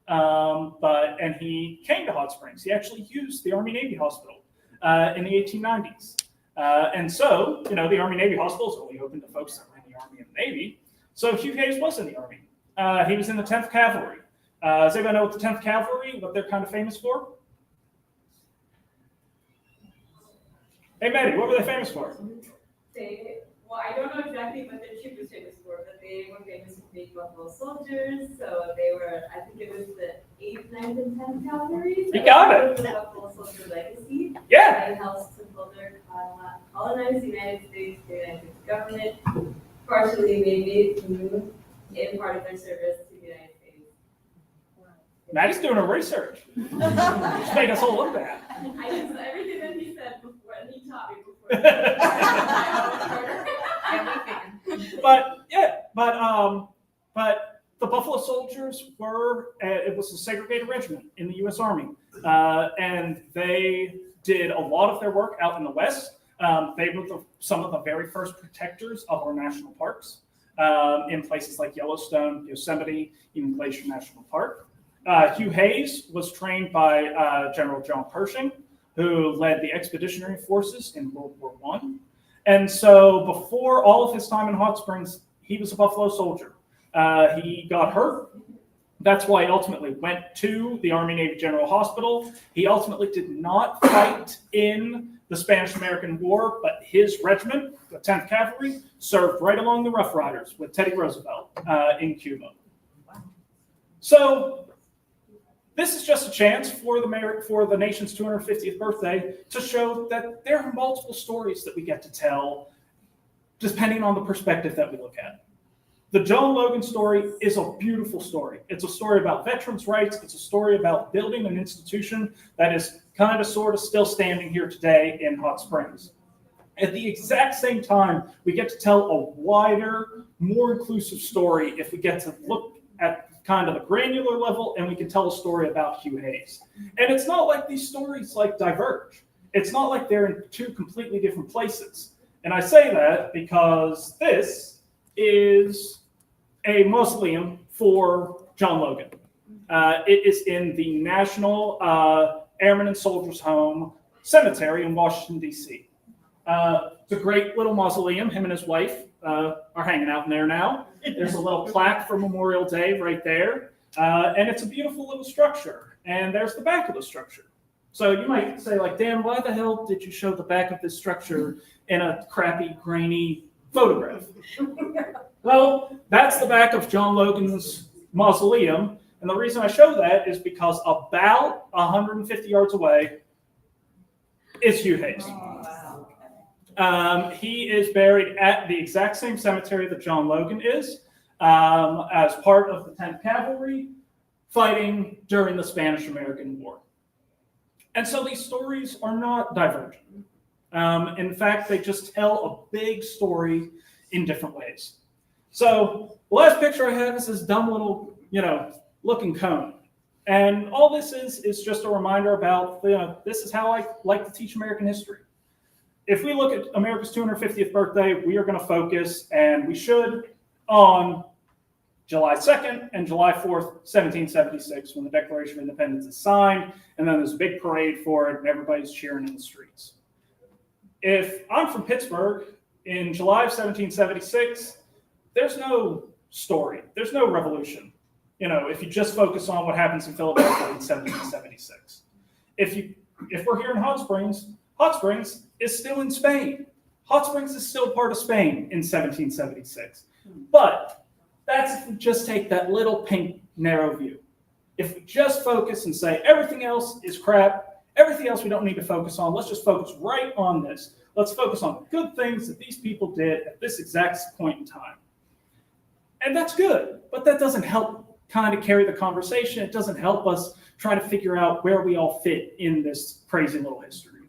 and he came to Hot Springs. He actually used the Army Navy Hospital in the 1890s. The Army Navy Hospital is only open to folks that were in the Army and the Navy. So Hugh Hayes was in the Army. He was in the 10th Cavalry. Does anybody know what the 10th Cavalry, what they're kind of famous for? Hey, Maddie, what were they famous for? Well, I don't know exactly what their troop was famous for, but they were famous for being Buffalo soldiers. So they were, I think it was the 8th, 9th, and 10th Cavalry. So You got it. The Buffalo soldier legacy. Yeah. They helped to further colonize the United States, the United States government. Partially, they made it through in part of their service to the United States. Maddie's doing her research. She's making us all look bad. I just, everything that he said before, and he taught me before. But the Buffalo Soldiers were, it was a segregated regiment in the U.S. Army. And they did a lot of their work out in the West. They were some of the very first protectors of our national parks in places like Yellowstone, Yosemite, even Glacier National Park. Hugh Hayes was trained by General John Pershing, who led the expeditionary forces in World War I. And so before all of his time in Hot Springs, he was a Buffalo soldier. He got hurt. That's why he ultimately went to the Army Navy General Hospital. He ultimately did not fight in the Spanish-American War, but his regiment, the 10th Cavalry, served right along the Rough Riders with Teddy Roosevelt in Cuba. So this is just a chance for the nation's 250th birthday to show that there are multiple stories that we get to tell, depending on the perspective that we look at. The John Logan story is a beautiful story. It's a story about veterans' rights. It's a story about building an institution that is kind of sort of still standing here today in Hot Springs. At the exact same time, we get to tell a wider, more inclusive story if we get to look at kind of a granular level, and we can tell a story about Hugh Hayes. And it's not like these stories like diverge. It's not like they're in two completely different places. And I say that because this is a mausoleum for John Logan. It is in the National Airmen and Soldiers Home Cemetery in Washington, D.C. It's a great little mausoleum. Him and his wife are hanging out in there now. There's a little plaque for Memorial Day right there. And it's a beautiful little structure. And there's the back of the structure. So you might say, like, Dan, why the hell did you show the back of this structure in a crappy, grainy photograph? Well, that's the back of John Logan's mausoleum. And the reason I show that is because about 150 yards away is Hugh Hayes. He is buried at the exact same cemetery that John Logan is, as part of the 10th Cavalry, fighting during the Spanish-American War. And so these stories are not divergent. In fact, they just tell a big story in different ways. So the last picture I have is this dumb little, looking cone. And all this is just a reminder about, this is how I like to teach American history. If we look at America's 250th birthday, we are going to focus, and we should, on July 2nd and July 4th, 1776, when the Declaration of Independence is signed, and then there's a big parade for it, and everybody's cheering in the streets. If I'm from Pittsburgh in July of 1776, there's no story. There's no revolution. If you just focus on what happens in Philadelphia in 1776. If we're here in Hot Springs is still in Spain. Hot Springs is still part of Spain in 1776. But that's if we just take that little pink narrow view. If we just focus and say everything else is crap, everything else we don't need to focus on, let's just focus right on this. Let's focus on the good things that these people did at this exact point in time. And that's good, but that doesn't help kind of carry the conversation. It doesn't help us try to figure out where we all fit in this crazy little history.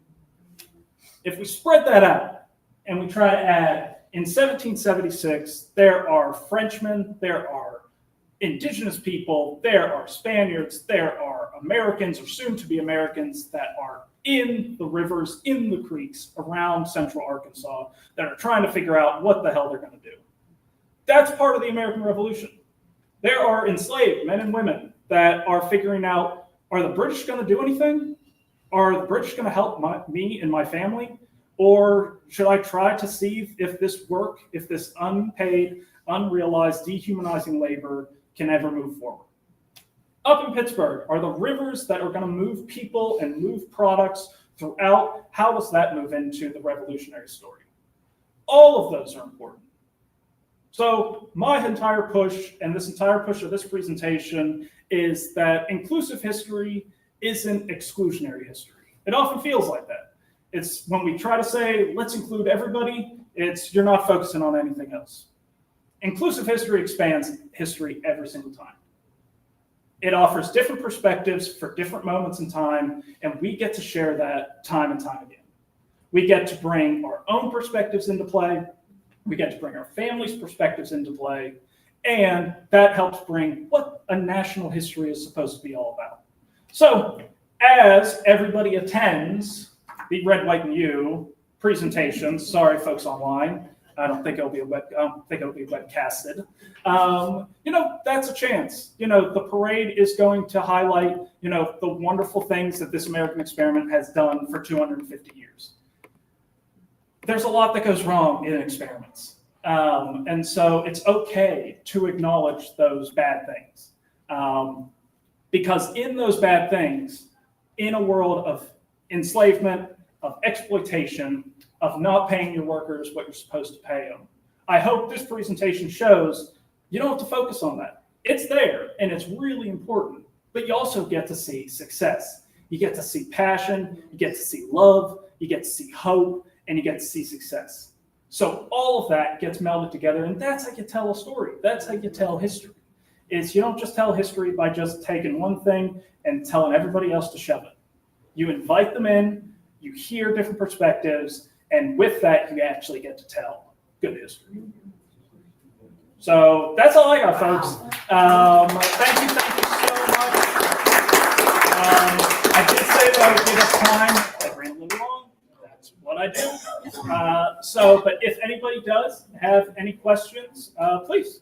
If we spread that out and we try to add, in 1776, there are Frenchmen, there are indigenous people, there are Spaniards, there are Americans or soon to be Americans that are in the rivers, in the creeks around central Arkansas that are trying to figure out what the hell they're going to do. That's part of the American Revolution. There are enslaved men and women that are figuring out, are the British going to do anything? Are the British going to help me and my family? Or should I try to see if this work, if this unpaid, unrealized, dehumanizing labor can ever move forward? Up in Pittsburgh are the rivers that are going to move people and move products throughout. How does that move into the revolutionary story? All of those are important. So my entire push, and this entire push of this presentation, is that inclusive history isn't exclusionary history. It often feels like that. It's when we try to say, let's include everybody, you're not focusing on anything else. Inclusive history expands history every single time. It offers different perspectives for different moments in time, and we get to share that time and time again. We get to bring our own perspectives into play. We get to bring our families' perspectives into play, and that helps bring what a national history is supposed to be all about. So, as everybody attends the Red, White, and You presentations, sorry, folks online, I don't think it'll be webcasted. That's a chance. The parade is going to highlight, the wonderful things that this American experiment has done for 250 years. There's a lot that goes wrong in experiments. And so it's okay to acknowledge those bad things. Because in those bad things, in a world of enslavement, of exploitation, of not paying your workers what you're supposed to pay them, I hope this presentation shows you don't have to focus on that. It's there, and it's really important. But you also get to see success. You get to see passion, you get to see love, you get to see hope, and you get to see success. So all of that gets melded together, and that's how you tell a story. That's how you tell history. You don't just tell history by just taking one thing and telling everybody else to shove it. You invite them in, you hear different perspectives, and with that, you actually get to tell good history. So that's all I got, folks. Thank you so much. I did say that I would give us time. I ran a little long. I do. But if anybody does have any questions, please,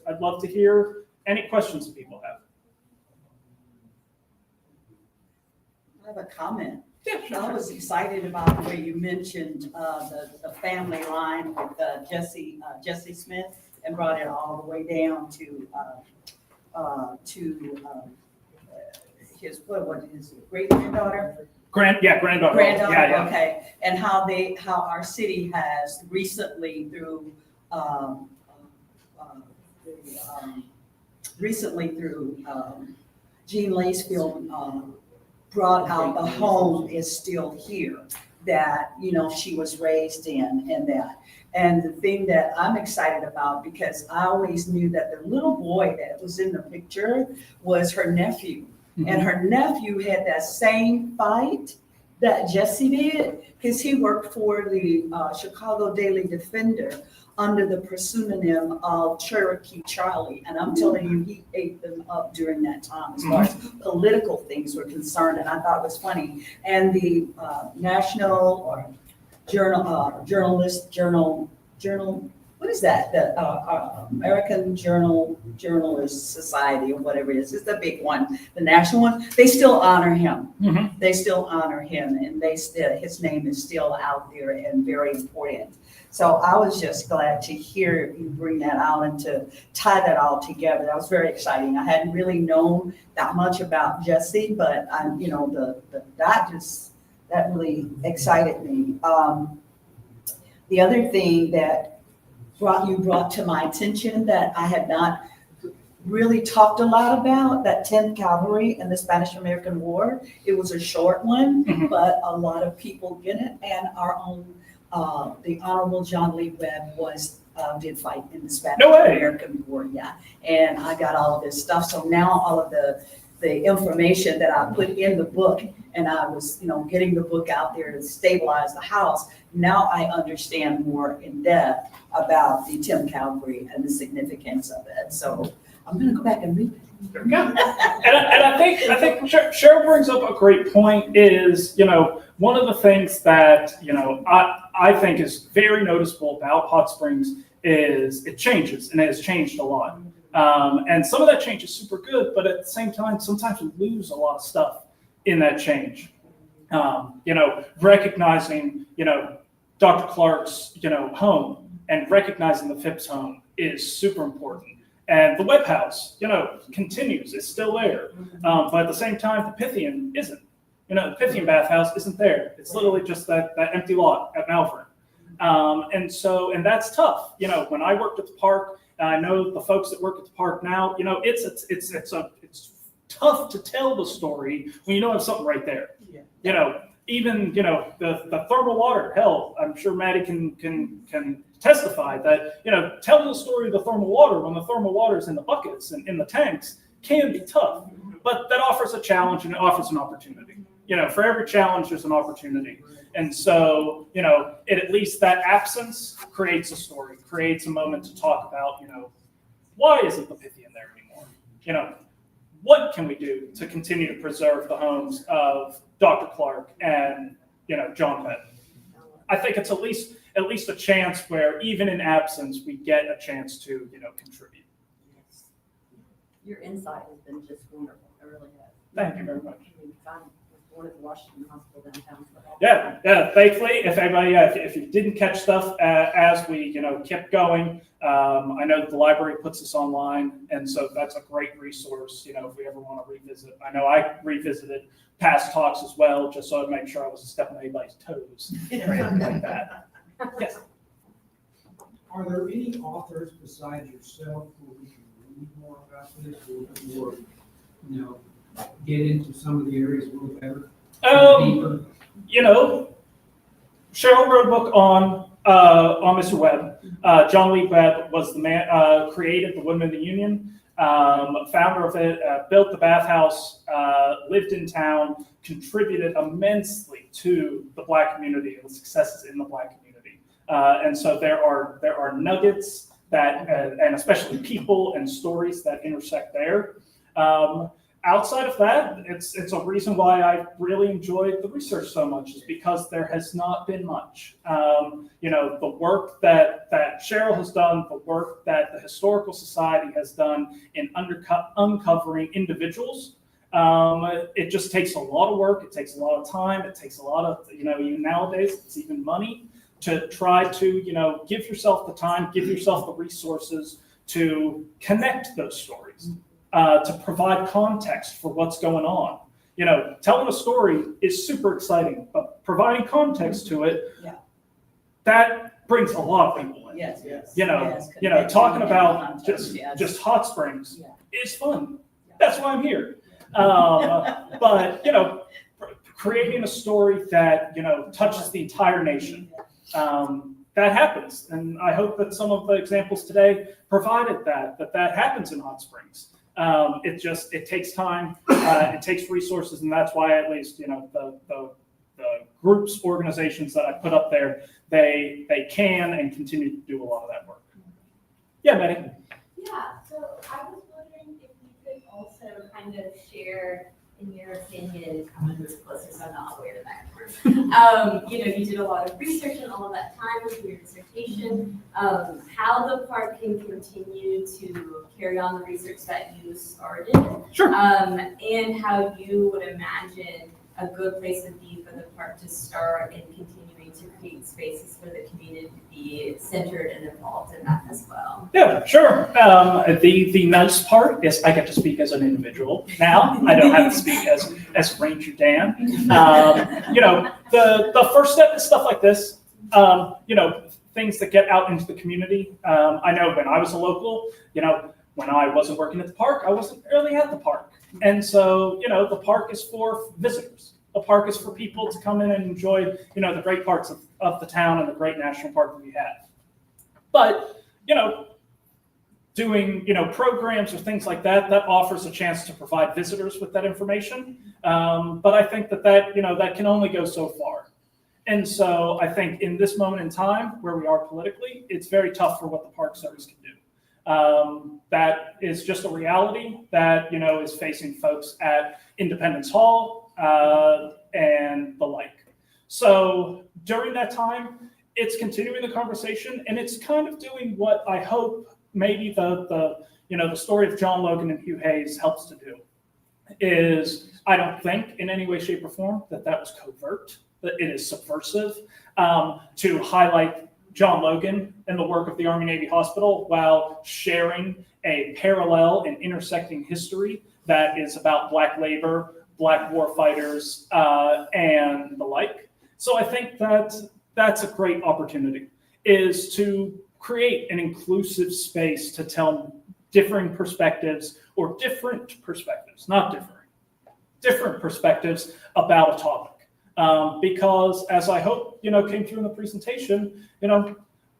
I'd love to hear any questions that people have. I have a comment. Yeah, I was excited about the way you mentioned the family line with Jesse Smith and brought it all the way down to his great granddaughter. Granddaughter. Yeah. Okay, and how our city has recently through Jean Lacefield brought out the home is still here that, she was raised in and that. And the thing that I'm excited about, because I always knew that the little boy that was in the picture was her nephew. Mm-hmm. And her nephew had that same fight that Jesse did, because he worked for the Chicago Daily Defender under the pseudonym of Cherokee Charlie. And I'm telling you, he ate them up during that time as far as political things were concerned. And I thought it was funny. And the National or Journal, what is that? The American Journalist Society or whatever it is. It's the big one, the national one. They still honor him. Mm-hmm. They still honor him, and his name is still out there and very important. So I was just glad to hear you bring that out and to tie that all together. That was very exciting. I hadn't really known that much about Jesse, but that really excited me. The other thing that you brought to my attention that I had not really talked a lot about, that 10th Cavalry in the Spanish-American War. It was a short one, but a lot of people get it. And our own, the Honorable John Lee Webb did fight in the Spanish-American War, yeah. And I got all of this stuff. So now all of the information that I put in the book, and I was, getting the book out there to stabilize the house. Now I understand more in depth about the 10th Cavalry and the significance of it. So I'm going to go back and read it. There we go. And I think Cheryl brings up a great point. Is one of the things that I think is very noticeable about Hot Springs is it changes, and it has changed a lot. And some of that change is super good, but at the same time, sometimes we lose a lot of stuff in that change. Recognizing, Dr. Clark's, home and recognizing the Phipps home is super important. And the Webb house, continues, it's still there. But at the same time, the Pythian isn't. The Pythian bathhouse isn't there. It's literally just that empty lot at Malvern. And that's tough. When I worked at the park, and I know the folks that work at the park now, it's tough to tell the story when you don't have something right there. Yeah. Even the thermal water. Hell, I'm sure Maddie can testify that telling the story of the thermal water when the thermal water is in the buckets and in the tanks can be tough. But that offers a challenge and it offers an opportunity. For every challenge, there's an opportunity. And so, it, at least that absence creates a story, creates a moment to talk about, why isn't the Pythian there anymore? What can we do to continue to preserve the homes of Dr. Clark and, John Penn? I think it's at least a chance where even in absence, we get a chance to, contribute. Yes. Your insight has been just wonderful. It really has. Thank you very much. I was born at the Washington Hospital downtown. Yeah. Thankfully, if anybody, if you didn't catch stuff as we, kept going, I know that the library puts this online, and so that's a great resource. If we ever want to revisit. I know I revisited past talks as well, just so I make sure I wasn't stepping on anybody's toes or anything like that. Yes. Are there any authors besides yourself who we can read more about this or get into some of the areas a little better? Deeper? Cheryl wrote a book on Mr. Webb. John Lee Webb was the man, created the Women of the Union, founder of it, built the bathhouse, lived in town, contributed immensely to the Black community and the successes in the Black community. And so there are nuggets that, and especially people and stories that intersect there. outside of that, it's a reason why I really enjoyed the research so much is because there has not been much. The work that Cheryl has done, the work that the Historical Society has done in uncovering individuals, it just takes a lot of work. It takes a lot of time. It takes a lot of, even nowadays, it's even money to try to, give yourself the time, give yourself the resources to connect those stories. To provide context for what's going on. Telling a story is super exciting, but providing context to it, that brings a lot of people in. Yes. Talking about Context, just hot springs is fun. Yeah. That's why I'm here. But creating a story that touches the entire nation. That happens, and I hope that some of the examples today provided that happens in Hot Springs. It takes time, it takes resources, and that's why at least the groups, organizations that I put up there, they can and continue to do a lot of that work. Yeah, Betty. Yeah, so I was wondering if you could also kind of share, in your opinion, I'm gonna move closer so I'm not all the way to the back. You did a lot of research and all of that time with your dissertation, how the park can continue to carry on the research that you started. Sure. And how you would imagine a good place would be for the park to start and continuing to create spaces for the community to be centered and involved in that as well. Yeah, sure. The nice part is I get to speak as an individual now. I don't have to speak as Ranger Dan. The first step is stuff like this. Things that get out into the community. I know when I was a local, when I wasn't working at the park, I wasn't really at the park. And so, the park is for visitors. The park is for people to come in and enjoy, the great parts of the town and the great national park that we have. But, doing, programs or things like that offers a chance to provide visitors with that information. But I think that can only go so far. And so I think in this moment in time where we are politically, it's very tough for what the Park Service can do. That is just a reality that, is facing folks at Independence Hall and the like. So during that time, it's continuing the conversation, and it's kind of doing what I hope maybe the story of John Logan and Hugh Hayes helps to do. Is I don't think in any way, shape, or form that was covert, that it is subversive to highlight John Logan and the work of the Army Navy Hospital while sharing a parallel and intersecting history that is about Black labor, Black war fighters, and the like. So I think that's a great opportunity, is to create an inclusive space to tell differing perspectives, or different perspectives, not different perspectives about a topic. Because as I hope, came through in the presentation,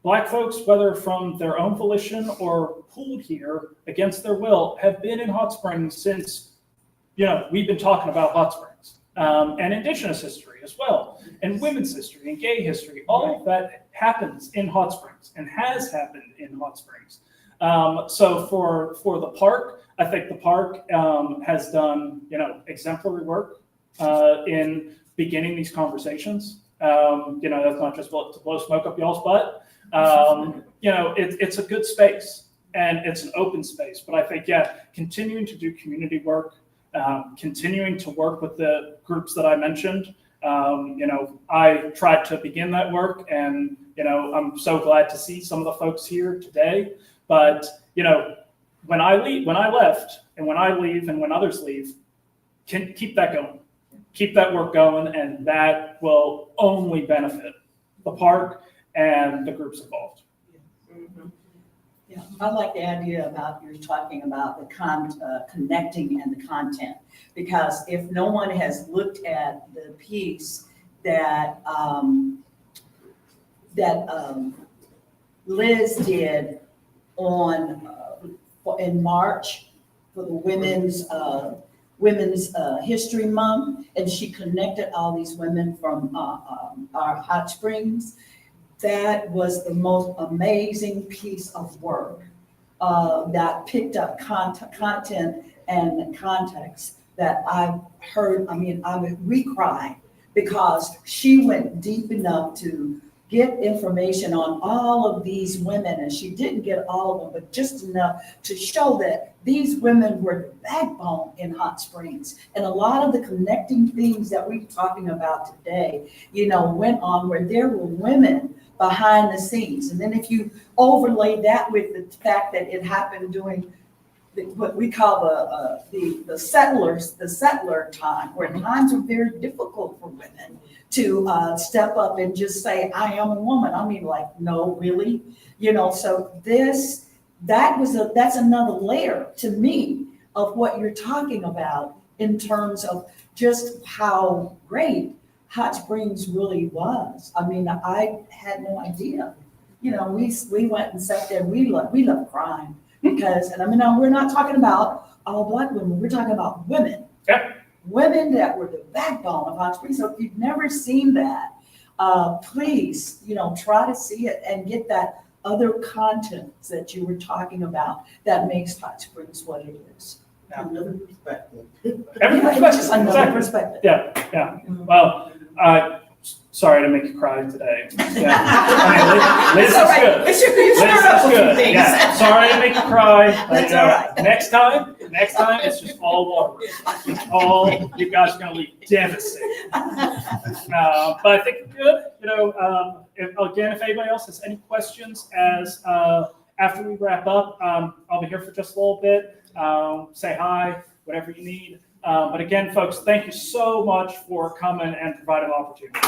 Black folks, whether from their own volition or pulled here against their will, have been in Hot Springs since, we've been talking about Hot Springs, and Indigenous history as well, and women's history and gay history. All of that happens in Hot Springs and has happened in Hot Springs. So for the park, I think the park has done, exemplary work in beginning these conversations. That's not just to blow smoke up y'all's butt. It's a good space and it's an open space. But I think, continuing to do community work, continuing to work with the groups that I mentioned. I tried to begin that work, and I'm so glad to see some of the folks here today. But when I left, and when I leave, and when others leave, can keep that going. Keep that work going, and that will only benefit the park and the groups involved. Yeah, I like the idea about you're talking about the connecting and the content, because if no one has looked at the piece that Liz did in March for the Women's History Month, and she connected all these women from our Hot Springs. That was the most amazing piece of work that picked up content and context that I've heard. We cried because she went deep enough to get information on all of these women, and she didn't get all of them, but just enough to show that these women were the backbone in Hot Springs. And a lot of the connecting things that we're talking about today, went on where there were women behind the scenes. And then if you overlay that with the fact that it happened during what we call the settler time, where times were very difficult for women to step up and just say, I am a woman. I mean, like, no, really? So that's another layer to me of what you're talking about in terms of just how great Hot Springs really was. I mean, I had no idea. We went and sat there, and we love crime because, we're not talking about all Black women, we're talking about women. Yep. Women that were the backbone of Hot Springs. So if you've never seen that, please, try to see it and get that other content that you were talking about that makes Hot Springs what it is. Another perspective. Just another Exactly. perspective. Yeah. Well, sorry to make you cry today. Yeah. Liz is good. It should be Liz stirred up is a few good. things. Yeah. Sorry to make you cry. That's all right. Next time, it's just all water. You guys are gonna leave devastated. But I think we're good. If anybody else has any questions after we wrap up, I'll be here for just a little bit. Say hi, whatever you need. But again, folks, thank you so much for coming and providing opportunity.